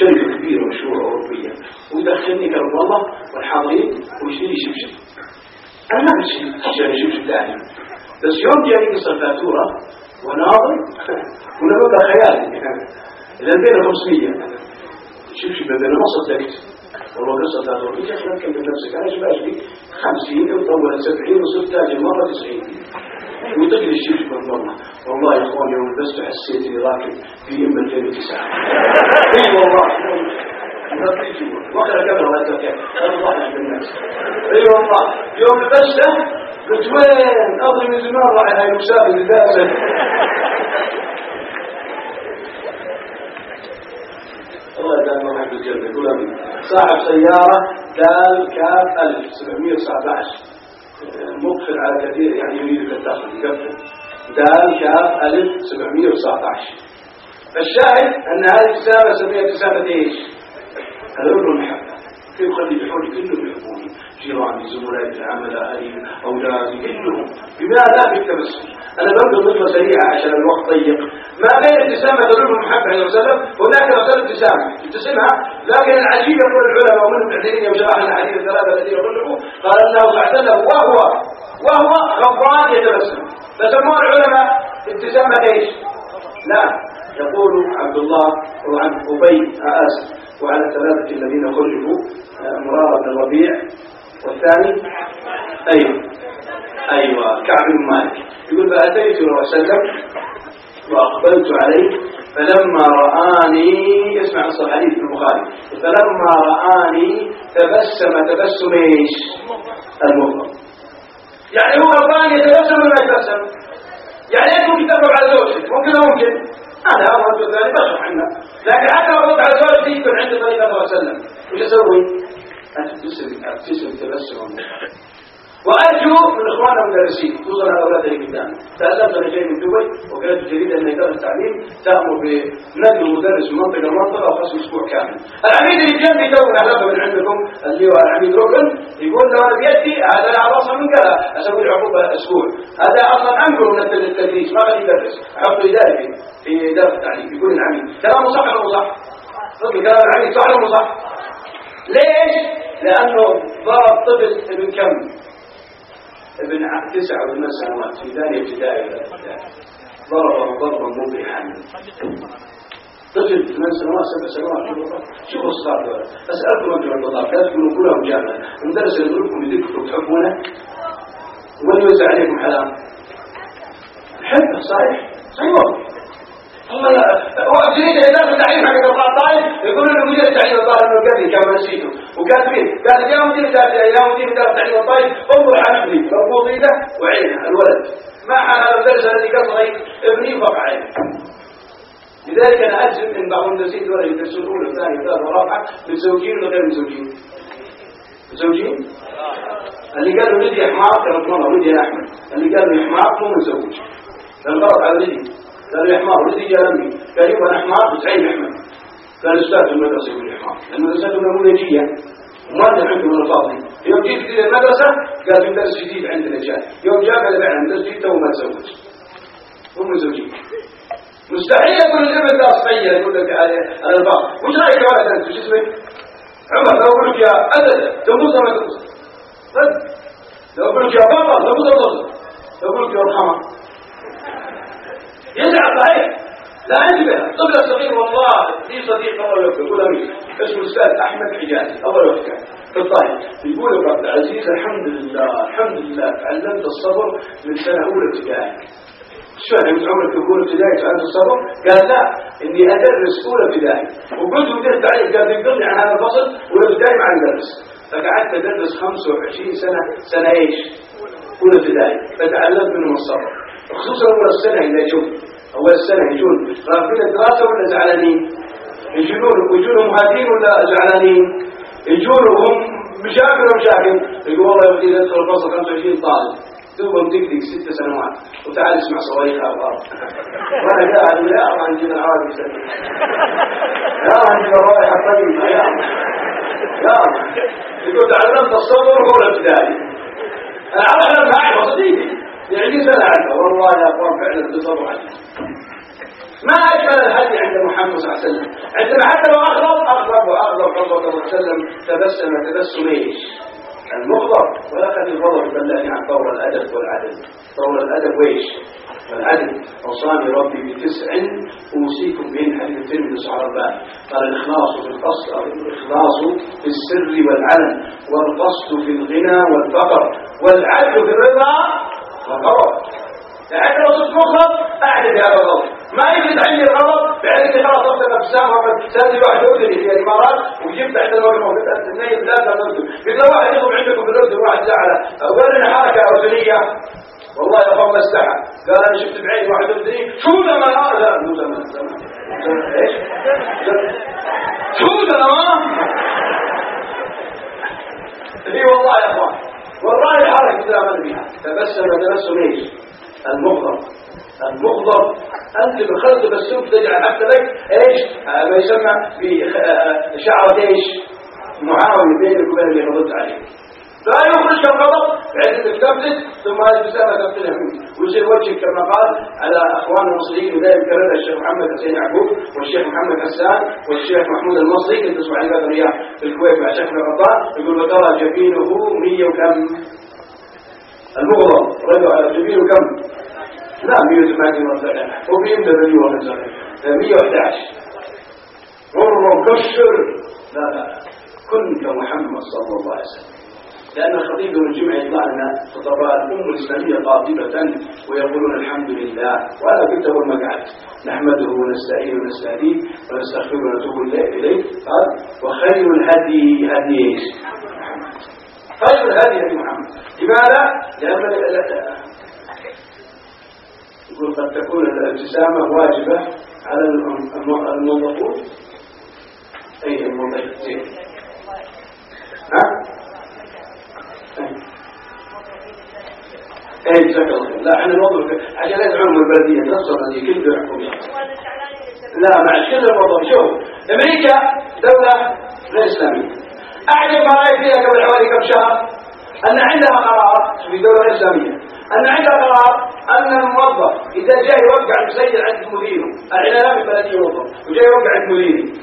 شركة كبيرة مشهورة أوروبية ويدخلني كرم الله والحاضرين ويشتري لي شبشب أنا ما بشتري شبشب دائما بس يوم جاني قصة الفاتورة وناظر ونبقى خيالي إذا بين 500 شبشب بين ما صدقت والله قصة هذا يا أخي لا تكلم نفسك أنا إيش باشبي 50 وطول 70 وصرت تاجر مرة 90 وتجري الشبشب من مرة والله يا إخوان يوم لبست حسيت إني راكب في يوم 2009 إي والله وقت كامل الله يتوكل الله يحب الناس إي والله يوم لبسته قلت وين أضرب من زمان راح هاي المسافة لباسه الله يدعم الله يحب الجنة يقول أمين صاحب سيارة دال كاف 1719 مقفل على كثير يعني يريد التدخل يقفل دال كاف 1719 الشاهد أن هذه الابتسامة سميها ابتسامة إيش؟ هذا أمر المحبة كيف يخلي بحولي كلهم يحبوني جيراني زملائي في العمل أهلي أولادي كلهم بماذا؟ بالتبسم. أنا بنقل نقطة سريعة عشان الوقت ضيق. ما بين ابتسامة تدل محمد عليه وسلم هناك مسألة ابتسامة تبتسمها، لكن العجيب يقول العلماء ومن المعتدين وشرحنا الحديث الثلاثة الذين يغلقوا قال أنه اعتله وهو غضبان يتبسم، فسموه العلماء ابتسامة ايش؟ لا، يقول عبد الله وعن أبي وعلى الثلاثة الذين خرجوا مرارة بن الربيع والثاني أيوة كعب بن مالك، يقول فأتيت صلى الله عليه وسلم وأقبلت عليه فلما رآني، يسمع نص الحديث في البخاري، فلما رآني تبسم ايش؟ المغضب. يعني هو غضبان يتبسم ولا يتبسم؟ يعني أنت ممكن تقرب على زوجك، ممكن هذا أول والثاني بشر عنا، لكن حتى لو قلت على زوجتي يكون عندي طريقة صلى الله عليه وسلم، وش أسوي؟ أبتسم تبسم. وأرجو من إخواننا المدرسين خصوصا أولاد الابتدائي، تألمت أنا جاي من دبي وقرأت جريدة أن إدارة التعليم تأمر بنقل المدرس من منطقة لمنطقة وخصم أسبوع كامل. العميد اللي جنبي تو أهلكم من عندكم اللي هو العميد روكن يقول لو أنا بيدي هذا لا أصلا من كذا أسوي عقوبة أسبوع، هذا أصلا أنقل من التدريس ما قد يدرس، أحطه إداري في إدارة التعليم. يقول العميد كلامه صح ولا صح؟ كلام العميد صح ولا صح؟ ليش؟ لأنه ضرب طفل ابن كم؟ ابن 9 سنوات في ثاني ابتدائي ولا ابتدائي، ضربه ضربا مبرحا. طفل 8 سنوات 7 سنوات، شوفوا الصغار دول. أسألكم أنتم عند الله لا تكونوا كلهم جامعة، المدرس اللي يقول لكم يذكركم تحبونه ولا يوزع عليكم حلال؟ حبه صحيح والله. هو جريدة إدارة التعليم حق الطائف يقولون له مدير التعليم الطائف إنه قبلي كان نسيته وكاتبين قال يا مدير إدارة التعليم الطائف انظر حبيبي مربوط إيده وعينها الولد ما على المدرس الذي قصر ابني وقع عينه. لذلك أنا أجزم إن بعض المدرسين دول يدرسون الأولى والثانية والثالثة والرابعة متزوجين ولا غير متزوجين؟ متزوجين؟ اللي قالوا ولدي حمار كان الله ولدي أنا أحمد، اللي قالوا يا حمار مو متزوج، الغلط على ولدي. قالوا يا حمار ولدي يا أمي، قال يبقى أنا حمار بتعين أحمد. قال الأستاذ في المدرسة يقول لي حمار، المدرسة نموذجية وما أنت عندهم من الفاضي. يوم جيت في المدرسة قال في مدرس جديد عندنا جاء، يوم جاء قال فعلا مدرس جديد تو ما تزوج، هم متزوجين. مستحيل يكون الابن ده صغير يقول لك على البعض. وش رايك يا ولد انت؟ وش اسمك؟ عمر. لو اقول لك يا اسد تبوظ ما تبوظ؟ لو اقول لك يا بابا تبوظ ما تبوظ؟ لو اقول لك يا رحمه يزعل صحيح. لا انتبه الطفل الصغير والله لي صديق اول وقت يقول امي اسمه الاستاذ احمد حجازي اول وقت كان في الطائف يقول يا عبد العزيز الحمد لله تعلمت الصبر من سنه اولى ابتدائي. شو يعني مش عمرك تقول ابتدائي تعلمت الصبر؟ قال لا اني ادرس اولى ابتدائي وقلت مدير التعليم قال ينقلني عن هذا الفصل اولى ابتدائي مع المدرس فقعدت ادرس 25 سنه ايش؟ اولى ابتدائي فتعلمت منهم الصبر خصوصا اول السنه اذا يجون اول السنه يجون رافضين الدراسه ولا زعلانين؟ يجونهم هادين ولا زعلانين؟ يجونهم مشاكل ومشاكل يقول والله يا ولدي ادخل الفصل 25 طالب دوبهم تكتك 6 سنوات وتعال اسمع صواريخ أبغار وانا قاعد يا الله نجيب العواد يسلم يا الله نجيب الرائحة الطيبة يا الله يقول تعلمت الصبر هو الابتدائي انا اعلم معي صديقي يعني سنة عنه والله يا اخوان فعلا بصبر عجيب. ما اجمل الهدي عند محمد صلى الله عليه وسلم عندما حتى لو اغضب صلى الله عليه وسلم تبسم ايش؟ المغضب ولقد الغضب دلني عن طور الأدب والعدل. طور الأدب وإيش؟ والعدل. أوصاني ربي ب9 أوصيكم بين حديث الترمذي صحيح الباب قال الإخلاص في القصد الإخلاص في السر والعلن والقصد في الغنى والفقر والعدل في الرضا والغضب. يعني لو صرت مغضب أعدل هذا الغضب ما يجد عندي الغضب بعد خلاص أخذ ابتسامة سألت واحد يؤذني في الإمارات وجبت عند المغرب وقلت أنت اثنين ثلاثة تردد قلت له واحد يضرب عندكم في الأردن واحد زعله أولا حركة أردنية والله يا أخوان مستحى قال أنا شفت بعيد واحد أردني شو زمان لا مو زمان إيش شو زمان لي والله يا أخوان والله الحركة لا من بها تبسم إيش المغضب أنت بالخلق بالسوق تجعل حتى لك إيش ما يسمى بشعرة إيش معاوية بينك وبين اللي يرد عليك لا يخرج الغضب بعد انك تبتل ثم هذه الابتسامه تبتلها منك ويصير وجهك كما قال على اخوان المصريين وذلك كرر الشيخ محمد حسين يعقوب والشيخ محمد حسان والشيخ محمود المصري كنت اسمع عن هذا الرياح في الكويت مع شيخ الغطاء يقول وترى جبينه 100 وكم المغرب رجع جبينه كم؟ لا 180 وبيمتى مليون 111 مر مكشر. لا كن كمحمد صلى الله عليه وسلم. لأن الخطيب يوم الجمعة يطلع لنا خطباء الأمة الإسلامية قاطبة ويقولون الحمد لله وأنا كنت أقول مقعد نحمده ونستعين ونستهديه ونستغفره ونتوب إليه قال وخير الهدي هدي محمد. خير الهدي هدي محمد. لماذا؟ لأن يقول قد تكون الابتسامة واجبة على الموظفون أي الموظفين ايه جزاك الله خير. لا احنا نوظف عشان لا يزعلون من البلديه نفسها هذه كل حكوميه. لا مع كل الموظف. شوف امريكا دوله غير اسلاميه اعجب ما رايت فيها قبل حوالي كم شهر ان عندها قرار في دوله غير اسلاميه ان عندها قرار ان الموظف اذا جاء يوقع المسجل عند مديره الاعلام البلديه موظف وجاء يوقع عند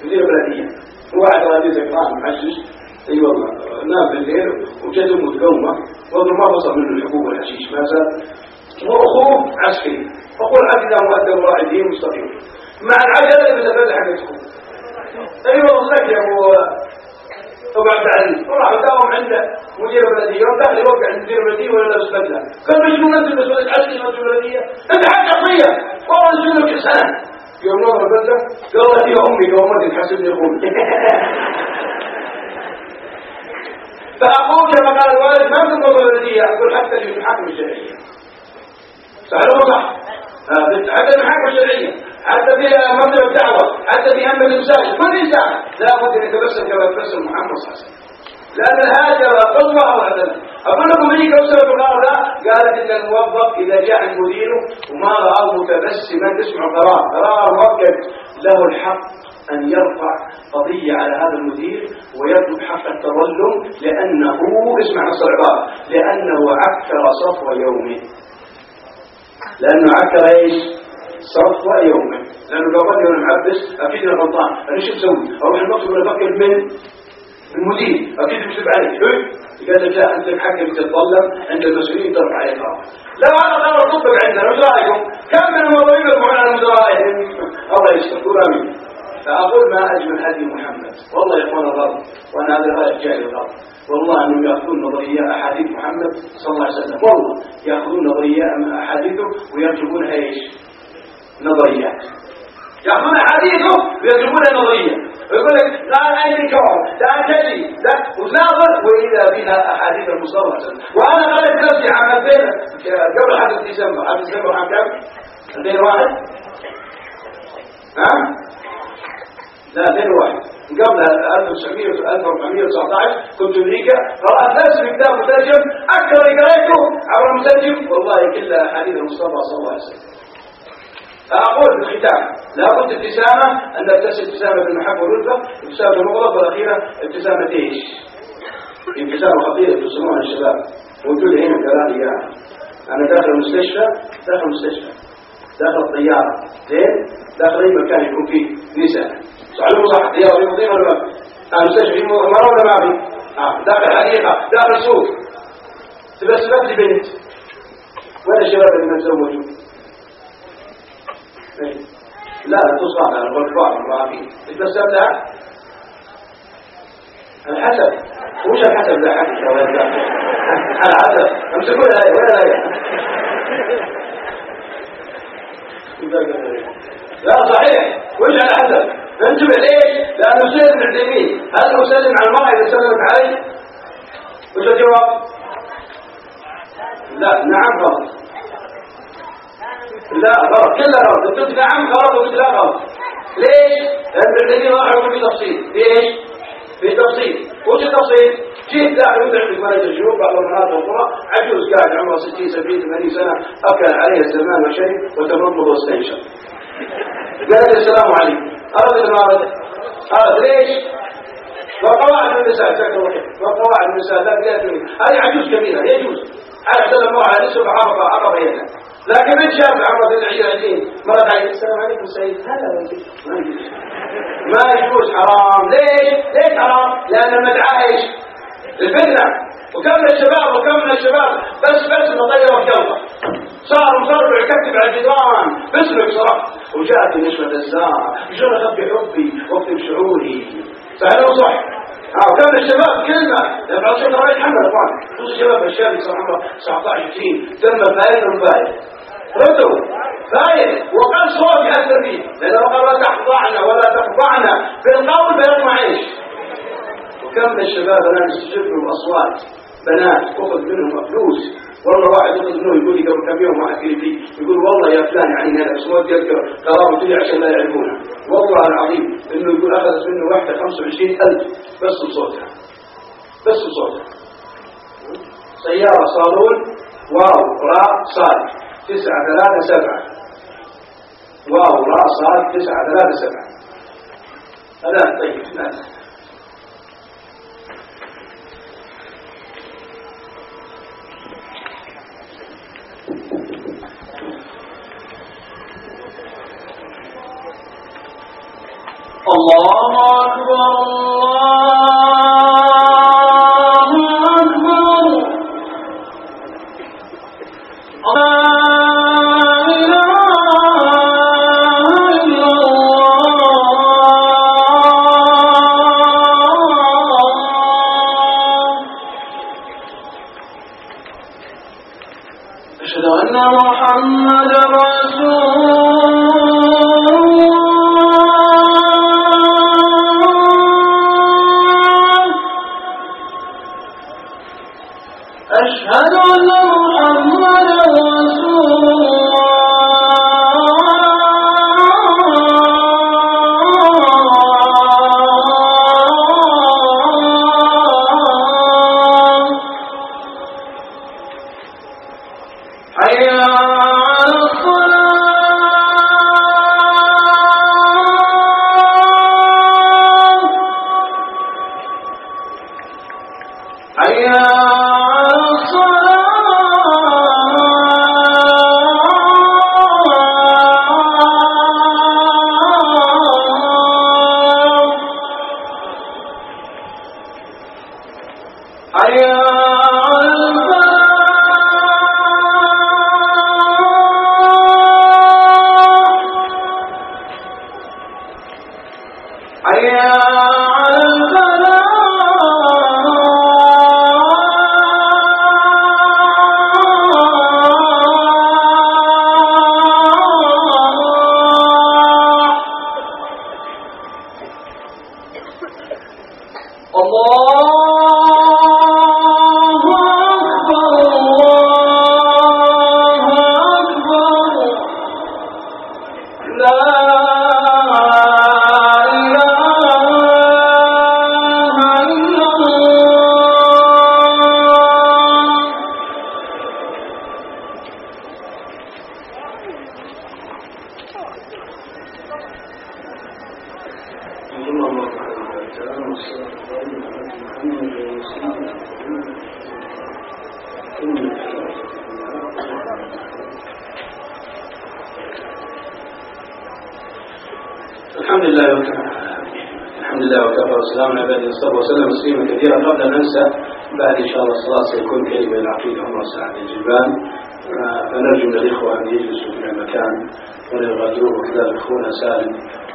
مدير البلديه هو واحد رئيس اقرار محشش اي والله نام بالليل وجده متقومه والله ما وصل منه الحبوب والحشيش ما زال واخوه عسكري فقول عبد مؤدب راعدين مستقيم مع العجله اللي بتبدا حقتكم. اي والله لك يا ابو عبد العزيز وراح داوم عنده مدير البلديه يوم داخل يوقع عند مدير البلديه ولا لابس بدله قال مش منزل مسؤول العسكري مسؤول البلديه انت حق قضيه والله نزل لك سنه يوم نظر البدله قالت يا امي قومتك حسبني اخوك. فأقول كما قال الوالد ما من نظر البلدية أقول حتى في المحاكم الشرعية صح ولا صح؟ حتى المحاكم الشرعية حتى في مكتب الدعوة حتى في أمن المساجد كل إنسان لا بد أن يتبسم كما يتبسم محمد صلى الله عليه وسلم لأن الهاجر قوة أو عدل. أقول لكم أمريكا وصلت القرار ده قالت إن الموظف إذا جاء عند مديره وما رأى متبسما تسمع قرار مؤكد له الحق أن يرفع قضية على هذا المدير ويطلب حق التظلم لأنه اسمع نص العبارة لأنه عكر صفو يومه. لأنه عكر إيش؟ صفو يومه. لأنه قال لي أنا معبس أكيد أنا غلطان أنا شو بسوي؟ أروح المكتب ولا أفكر من المدير أكيد بكتب عليك قال لك لا أنت الحق تتظلم عند المسؤولين ترفع عليه قرار. لو هذا قرار طبق عندنا وش رأيكم؟ كم من الموظفين يرفعون على مدراءهم الله يستر آمين. فأقول ما أجمل هدي محمد والله يقول الرب وأنا هذا الغاية جاي الرب والله أنهم يأخذون نظرية أحاديث محمد صلى الله عليه وسلم والله يأخذون نظرية أحاديثه ويرجمونها إيش نظريات يأخذون أحاديثه ويرجمونها نظرية ويقول لك لا أين كون لا تجي لا وتناظر وإذا بها أحاديث المصطفى صلى الله عليه وسلم. وأنا قلت نفسي عام 2000 قبل حدث ديسمبر عام كم 2001 نعم لا 2001 قبل 1919 كنت في امريكا قرات نفس الكتاب مترجم اكثر قريته عبر المترجم والله كلها احاديث المصطفى صلى الله عليه وسلم. فاقول في الختام لابد ابتسامه ان نبتسم ابتسامه بالمحبه والالفه ابتسامه المغلق والاخيره ابتسامه ايش؟ ابتسامه خطيره يبتسموها الشباب موجود هنا كلام اياها. انا داخل المستشفى داخل الطياره زين داخل اي مكان يكون فيه نساء صحيح صح يا رجل ولا المستشفى مرة ولا ما في داخل حديقة داخل سوق تبسمت لي بنت وين الشباب اللي ما تزوجوا لا تصاب على الغرفات ما في تبسم لها الحسب وش الحسب ذا حسب الحسب امسكوا لها ولا لا صحيح وش على حسب انتبه ليش؟ لأنه سيد بن عثيمين هل أسلم على المرأة إذا سلمت علي؟ وش الجواب؟ لا نعم غلط لا غلط كلها غلط قلت نعم غلط وقلت لا غلط. ليش؟ لأن ابن عثيمين راح يقول في تفصيل ليش؟ في تفصيل وش التفصيل؟ جيت داخل وانت عندك ملك الجنوب بعض المناطق القرى عجوز قاعد عمره 60 70 80 سنة أكل عليه الزمان وشيء وتمرمض واستنشق قال السلام عليكم أرد المارد أرد ليش؟ وقواعد النساء وقواعد النساء لا تأتي هذه عجوز كبيرة يجوز حتى لما على نسبة عرض يدها لكن من شاف عرض العيادين مرت عليه السلام عليكم سيد هذا ما يجوز حرام. ليش حرام؟ لأن المدعاة ايش؟ الفتنة. وكم من الشباب بس نطيره في قلبه صار مصرف يكتب على الجدران باسمك صراحة وجاءت نشوة الزهر شلون اخبي حبي واكتب شعوري فهل هو صح؟ وكم من الشباب كلمة بعض الشيء ترى يتحمل اخوان خصوصا الشباب الشاب صار عمره 19 20 تم فايد ومفايد ردوا فايد وقال صوت يأثر فيه لأنه قال لا تخضعنا بالقول بيطمع ايش؟ وكم من الشباب الان يستجيب لهم اصوات بنات اخذ منهم فلوس والله واحد ياخذ منه يقول لي قبل كم يوم واحد يجي يقول والله يا فلان يعني انا اسود يذكر قرابه لي عشان لا يعرفونها والله العظيم انه يقول اخذت منه واحده 25,000 بس بصوتها سياره صالون واو راء صاد 937 واو راء صاد 937 هذا طيب لا الله أكبر أشهد أن محمدا رسول أشهد أن محمدا رسول حي على الصلاة حي الحمد لله وكفى والسلام على عباده الصبر وسلم تسليما كثيرا. قبل أن ننسى بعد إن شاء الله الصلاة سيكون كلمة العقيدة عمر سعد الجبال فنرجو من الإخوة أن يجلسوا في المكان ولا يغادروه وكذلك أخونا سالم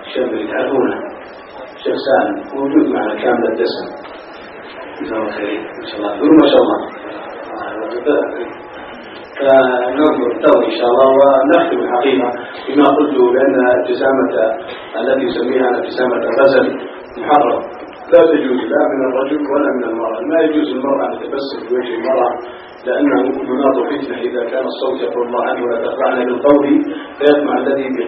الشبري تعرفونه الشيخ سالم موجود معنا كامل الدسم جزاه الله خير ما شاء الله يقولوا ما شاء الله فننظر التو إن شاء الله ونختم الحقيقة بما قلت بأن ابتسامة التي يسميها ابتسامة الغزل محرم لا تجوز لا من الرجل ولا من المرأة. ما يجوز المرأة أن تبسم في وجه المرأة لأنه مناط فتنة إذا كان الصوت يقول الله عنه ولا تخضعن بالقول فيطمع الذي في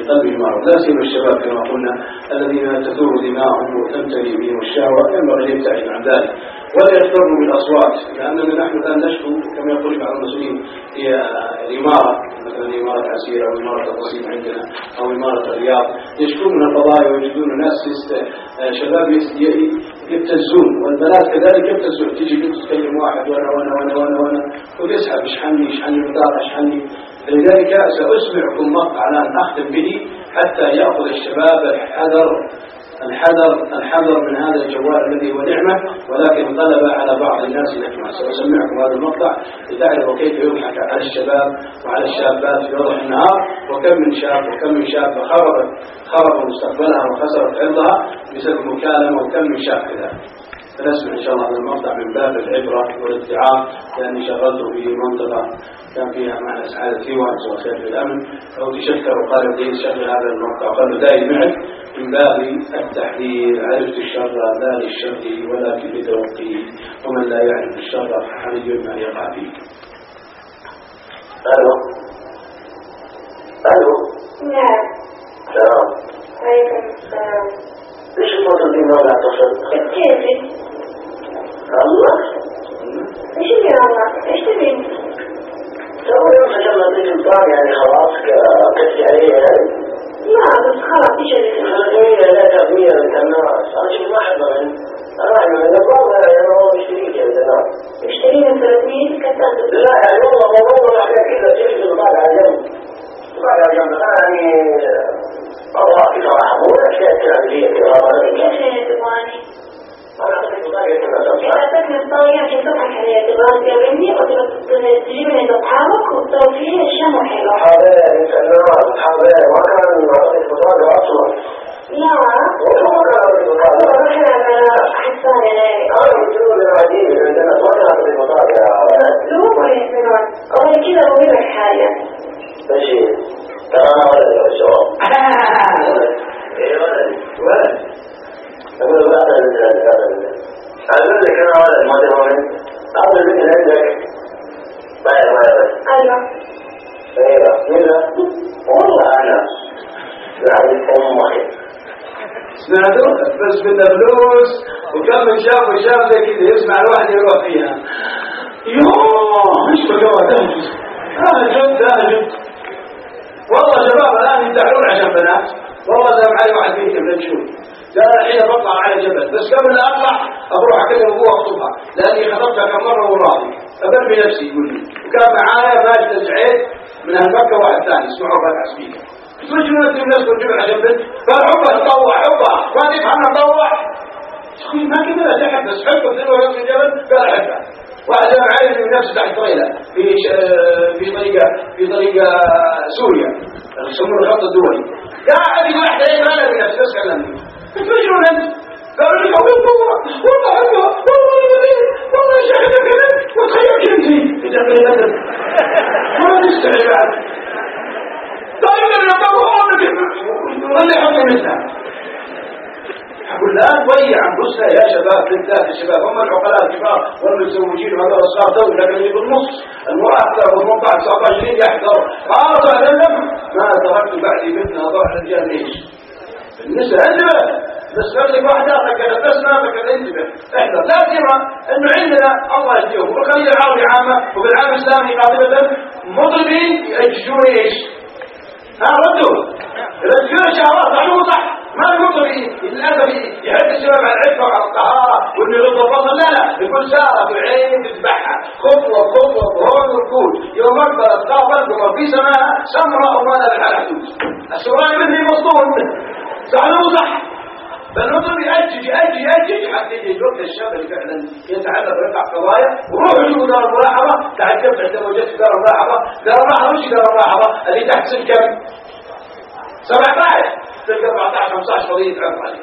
قلبه مرض. لا سيما الشباب كما قلنا الذين تثور دماءهم وتمتلي بهم الشهوة ينبغي أن يبتعد عن ذلك ولا يغتروا بالأصوات لأننا نحن الآن نشكو كما يقول بعض المسؤولين هي الإمارة مثلا إمارة عسيرة أو إمارة القصيم عندنا أو إمارة الرياض يشكون من القضايا ويجدون ناس شباب يبتزون، والبنات كذلك يبتزون، تيجي بنت تكلم واحد وانا وتسحب اشحني بطاقة اشحني. لذلك سأسمعكم مقطع الآن أختم به حتى يأخذ الشباب الحذر من هذا الجوال الذي هو نعمة ولكن غلب على بعض الناس الإحماس. سأسمعكم هذا المقطع لتعرفوا كيف يضحك على الشباب وعلى الشابات في وضح النهار، وكم من شاب خرب مستقبلها وخسرت عرضها بسبب مكالمة، وكم من شاب كذلك. فنسمع إن شاء الله هذا المقطع من باب العبرة والاتعاظ، لأني شغلته في منطقة كان فيها معنى سعادة وانس وخير في الأمن، أو تشكر وقال لي شغل هذا المقطع وقال له دائما معك من باب التحذير. عرفت الشر لا للشر ولكن لتوقيه، ومن لا يعرف الشر فحري ما يقع فيه. ألو. نعم. سلام. عليكم السلام. ليش الموضوع دي ما لا تصل؟ كيفك؟ الله. ايش اللي والله؟ ايش تبين؟ سوي يوم سجلنا ذيك البطاقة يعني خلاص كتبت عليها يعني؟ لا بس خلاص ايش اللي خلقية لا تغمية من الناس. أنا شوف ما أحب أنا من البطاقة يعني هو يشتريك يا الناس. يشترينا 300 كتاب؟ لا يعني والله حاجة كذا تجي البطاقة على جنب. البطاقة على جنب أنا يعني الله كذا راح أقول أشياء كذا عادية كذا. كيف شيء تبغاني؟ أنا أعطيك البطاقة كذا. إذا أعطيتني البطاقة عشان تضحك عليها تبغاني تقابلني وتجيب من عند أصحابك وتسوي فيها الشمع حلو. حاضر حاضر ما كان أعطيك البطاقة أصلا. لا. ما كان أعطيك البطاقة. روحي على حسان يعني. أنا بتقول العادية عندنا ما كان أعطيك البطاقة. أسلوب ولا يسمعون؟ أول كذا بقول لك حاجة. ماشي. ترى أنا ولد يا شباب. إيه ولد. أقول بعد أقول لك أنا ولد ما تفهمين. هذا البنت عندك. بايع. أيوة. ايوه كده والله انا يعني امي سمعتوا؟ بس بدنا فلوس وكم شاف زي كده يسمع الواحد يروح فيها. ايش بقى جد والله شباب الان يدعون عشان بنات. والله زي معي واحد فيكم نشوف قال الحين بطلع على جبل، بس قبل لا اطلع اروح اكلم ابوها واخطبها لاني خطبتها كم مره وراضي ابل بنفسي يقول لي. وكان معايا ماجد سعيد من اهل مكه واحد ثاني اسمعوا فتح سبيكر. قلت له انت الناس والجبل عشان بنت قال حبها تطوع ما تفهم تطوع ما كذا تحب بس حبه تنوى نفس الجبل قال احبها. واحد معايا من نفسه تحت طريقه في طريقه سوريا يسمونه الخط الدولي قاعد يقول واحد ايه ما انا بنفسي بس كلمني تفجرون انت قالوا لي والله حبها والله يا شيخ كذا وتخيل كنتي تجبري مثل ما تستحي بعد طيب انا بقول اللي حطي مثلها. أقول لا تضيع أنفسنا يا شباب بالذات الشباب هم العقلاء الكبار والمتزوجين وهذا الصغار دول لكن اللي بالنص المؤثر والمنطع 19 يحذر لم ما تركت بعدي مثلنا ضع الرجال ليش النساء انتبه بس خليك واحدة بس ما انتبه احذر لا سيما انه عندنا الله يهديهم والخليج العربي عامة وبالعالم الاسلامي قاطبة مطلبين يأججون ايش؟ ردوا يرجعون شهوات معلومة صح ما يقول للأسف يحب الشباب على العفة وعلى الطهارة واللي يغض البصر لا يقول سارة في العين تذبحها خطوة ظهور والكول يوم أكبر أصدار بلقوا في سماء سمراء وما لا بالحال حدود السؤال مثلي مصدون صح فالنظر يأجج حتى يجي الوقت الشاب اللي فعلا يتعلق برفع قضايا وروح يشوف دار الملاحظة تعجبت عندما وجدت دار الملاحظة وش دار الملاحظة اللي تحت سن كم 17 تلقى 14 15 قضية تعرف عليه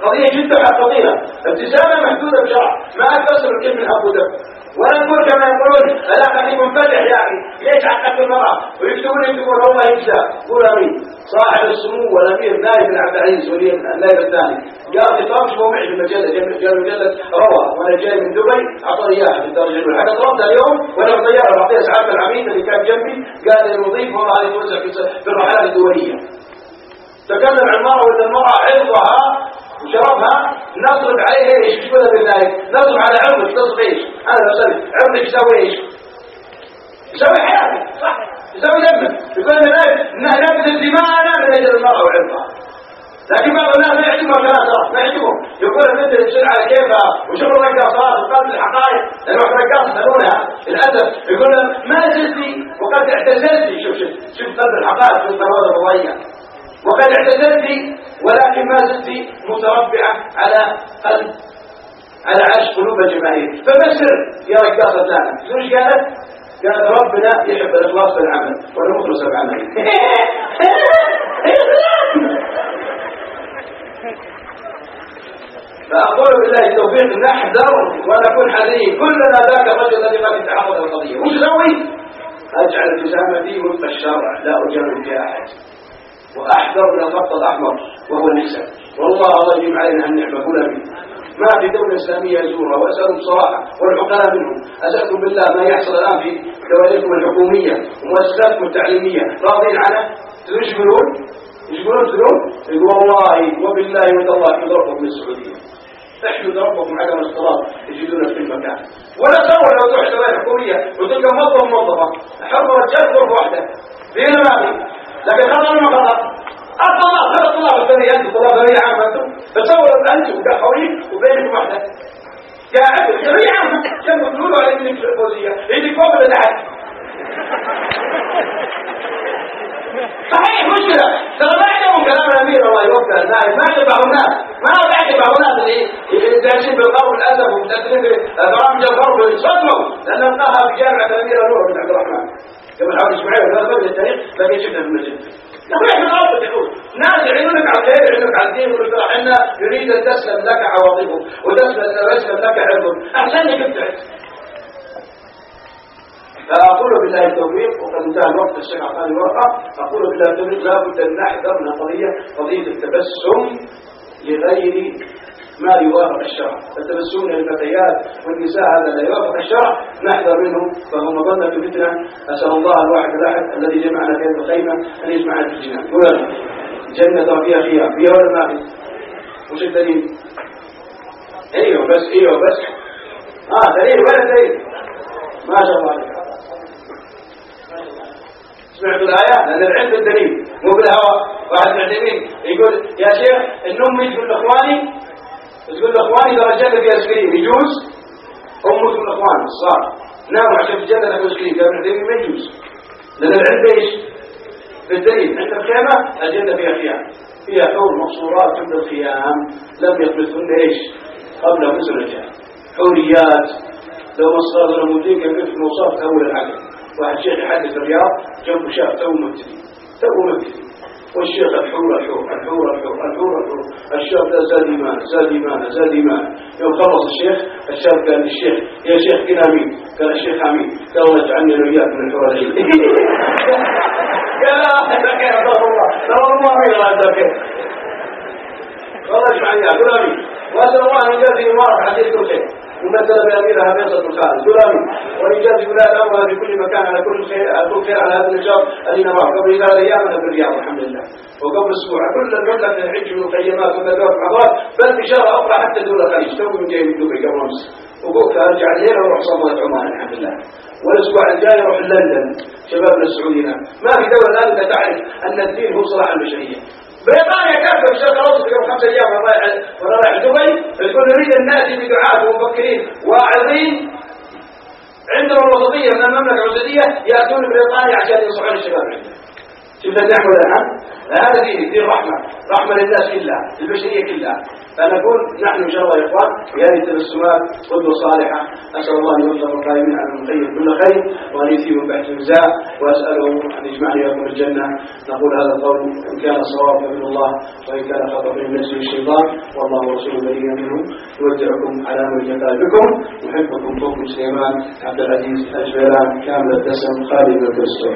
قضية جدا خطيرة ابتسامة محدودة بشرع ما أكثر الكلمة من أبو دب ولا نقول كما يقولون لا خليك منفتح يعني ليش عقدت المرأة ويكتبون الله يجزى قول أمين صاحب السمو والأمير نايف العبد العزيز ولي النايف الثاني قال خطاب شبه معي في المجلة قال مجلة روى وأنا جاي من دبي أعطاني إياها في الدرجة الأولى حتى طلبتها اليوم وأنا بطيارة بعطيها سعادة العميد اللي كان جنبي قال لي المضيف والله عليه توزع في الرحلات الدولية تكلم عن المرأة وإن المرأة عرضها وشرفها نصرف عليها ايش كذا بالله نصرف على عرضك تصرف ايش انا بسألك عرضك يسوي ايش يسوي حياتك صح يسوي دمك يقول لنا نبذل دماءنا من اجل المرأة وعرضها لكن بعض الناس ما يعجبهم كلام ترى، ما يعجبهم، يقول البنت تشد على كيفها وشغل رقاصات وقلب الحقائق، لأنه رقاص يسمونها للأسف، يقول ما زلتي وقد اعتزلتي. شوف قلب الحقائق في الثروات الرضية، وقد اعتزلتي ولكن ما زلتي متربعة على قلب على عرش قلوب الجماهير. فبشر يا رقاصة لنا. شوش قالت ربنا يحب الإخلاص في العمل وأنا مخلص بعملي. فأقول بالله التوفيق نحذر ونكون حذرين. كلنا ذاك الرجل الذي قد يتعرض للقضية. وش سوي؟ أجعل التزامتي وفق الشرع لا أجامل في أحد، وأحذر من الخط الأحمر وهو النساء. والله الله يجيب علينا النعمة كلها منه. ما في دولة إسلامية يزورها، وأسألهم بصراحة والعقلاء منهم، أسألكم بالله ما يحصل الآن في دوائركم الحكومية ومؤسساتكم التعليمية راضين عنه؟ يشغلون يقول والله وبالله وتالله احمد ربكم من السعودية، احمد ربكم عدم الاختلاط يجدونك في المكان. ولا تصور لو تروح دوائر حكومية وتلقى موظفة حر رجال غرفة واحدة فينا ما في، لكن خطر ما خطر الطلاب هذا الطلاب الثانية أنتم طلاب ثانوية عامة أنتم تصور أنتم كحولين وبينكم واحدة قاعد ثانوية عامة كم تقولوا على إنك في الفوزية يدك فوق ولا تحت؟ صحيح مشكلة ترى ما عندهم كلام الأمير الله يوفقه الناس، ما يعجب الناس، ما يعجب الناس اللي داعشين بالقول والأدب ومتأثرين ببرامج الغرب صدموا لأن نلقاها في جامعة الأمير نور بن عبد الرحمن قبل حوالي أسبوعين هذا بدل التاريخ لكن شفنا في المسجد. نحن الأرض يقول ناس يعينونك على الخير يعينونك على الدين ويقول احنا نريد أن تسلم لك عواطفه وتسلم لك عرضه أحسن لك ابتعد. فأقول بالله التوفيق وقد انتهى الوقت الشيخ عطاني الورقة. أقول بالله التوفيق لابد أن نحذر من قضية التبسم لغير ما يوافق الشرع. التبسم للفتيات والنساء هذا لا يوافق الشرع نحذر منه، فهو مظنة فتنة. أسأل الله الواحد الأحد الذي جمعنا في هذه الخيمة أن يجمعنا في الجنة. جنة فيها خيام فيها ولا ما في؟ وش الدليل؟ ايوه بس دليل ولا دليل؟ ما شاء الله عليك. سمعت الآية لأن العلم الدليل مو بالهوى. واحد معتمين يقول يا شيخ الأم تقول لإخواني ترى الجنة فيها سكرين يجوز؟ أمه تقول لإخوان الصار ناموا عشان في الجنة فيها سكرين قال معتمين ما يجوز لأن العلم ايش؟ بالدليل. عند الخيمة الجنة فيها خيام فيها حور مقصورات عند الخيام لم يقبلهن ايش؟ قبل مثل الرجال حوريات لو مصدر المدير كان في الموصاف أول العقل. واحد شيخ يحدث الرياض جنبه شاب تو مبتدئ والشيخ الحور الشاب ده زاد إيمان يوم خلص الشاب قال للشيخ يا شيخ كنا مين؟ قال الشيخ عمين قال الله يجعلني وياك من الحور العين. قال هذا كيف الله مين هذا كيف والله يجعلني قل امين واسال الله ان يجازي المبارك حديث كل شيء ومثل بأميرها بيصة الخالد قل امين ويجازي ولاة الأمر في كل مكان على كل خير على هذا النشاط الذي نراه. قبل 3 أيام أنا في الرياض الحمد لله، وقبل أسبوع كل المملكة من الحج والمخيمات والندوات والمحاضرات، بل بشارة أخرى حتى دول الخليج تو من جاي من دبي قبل أمس، وقلت أرجع الليلة وأروح صمت عمان الحمد لله. والأسبوع الجاي أروح لندن شبابنا السعوديين. ما في دولة الآن تعرف أن الدين هو صلاح البشرية. بريطانيا كافة في الشرق الأوسط قبل 5 أيام وأنا رايح دبي تقول نريد أن نأتي بدعاة ومفكرين واعظين عندهم الوسطية من المملكة السعودية يأتون بريطانيا عشان ينصحون الشباب عندنا. شوف النحو الآن هذا دين رحمة للناس كلها للبشرية كلها. فنقول نحن إن شاء الله يا إخوان بهذه التبسمات قدوة صالحة. أسأل الله أن يوفق القائمين على المخير كل خير وأن يثيبهم بحث الجزاء وأسأله أن يجمعني وياكم الجنة. نقول هذا القول إن كان صواب فمن الله وإن كان خطأ من نفسه الشيطان والله ورسوله بريء منه. يودعكم على مرجع بكم محبكم فوق سليمان عبد العزيز الجبيران كامل الدسم خالد الدستور.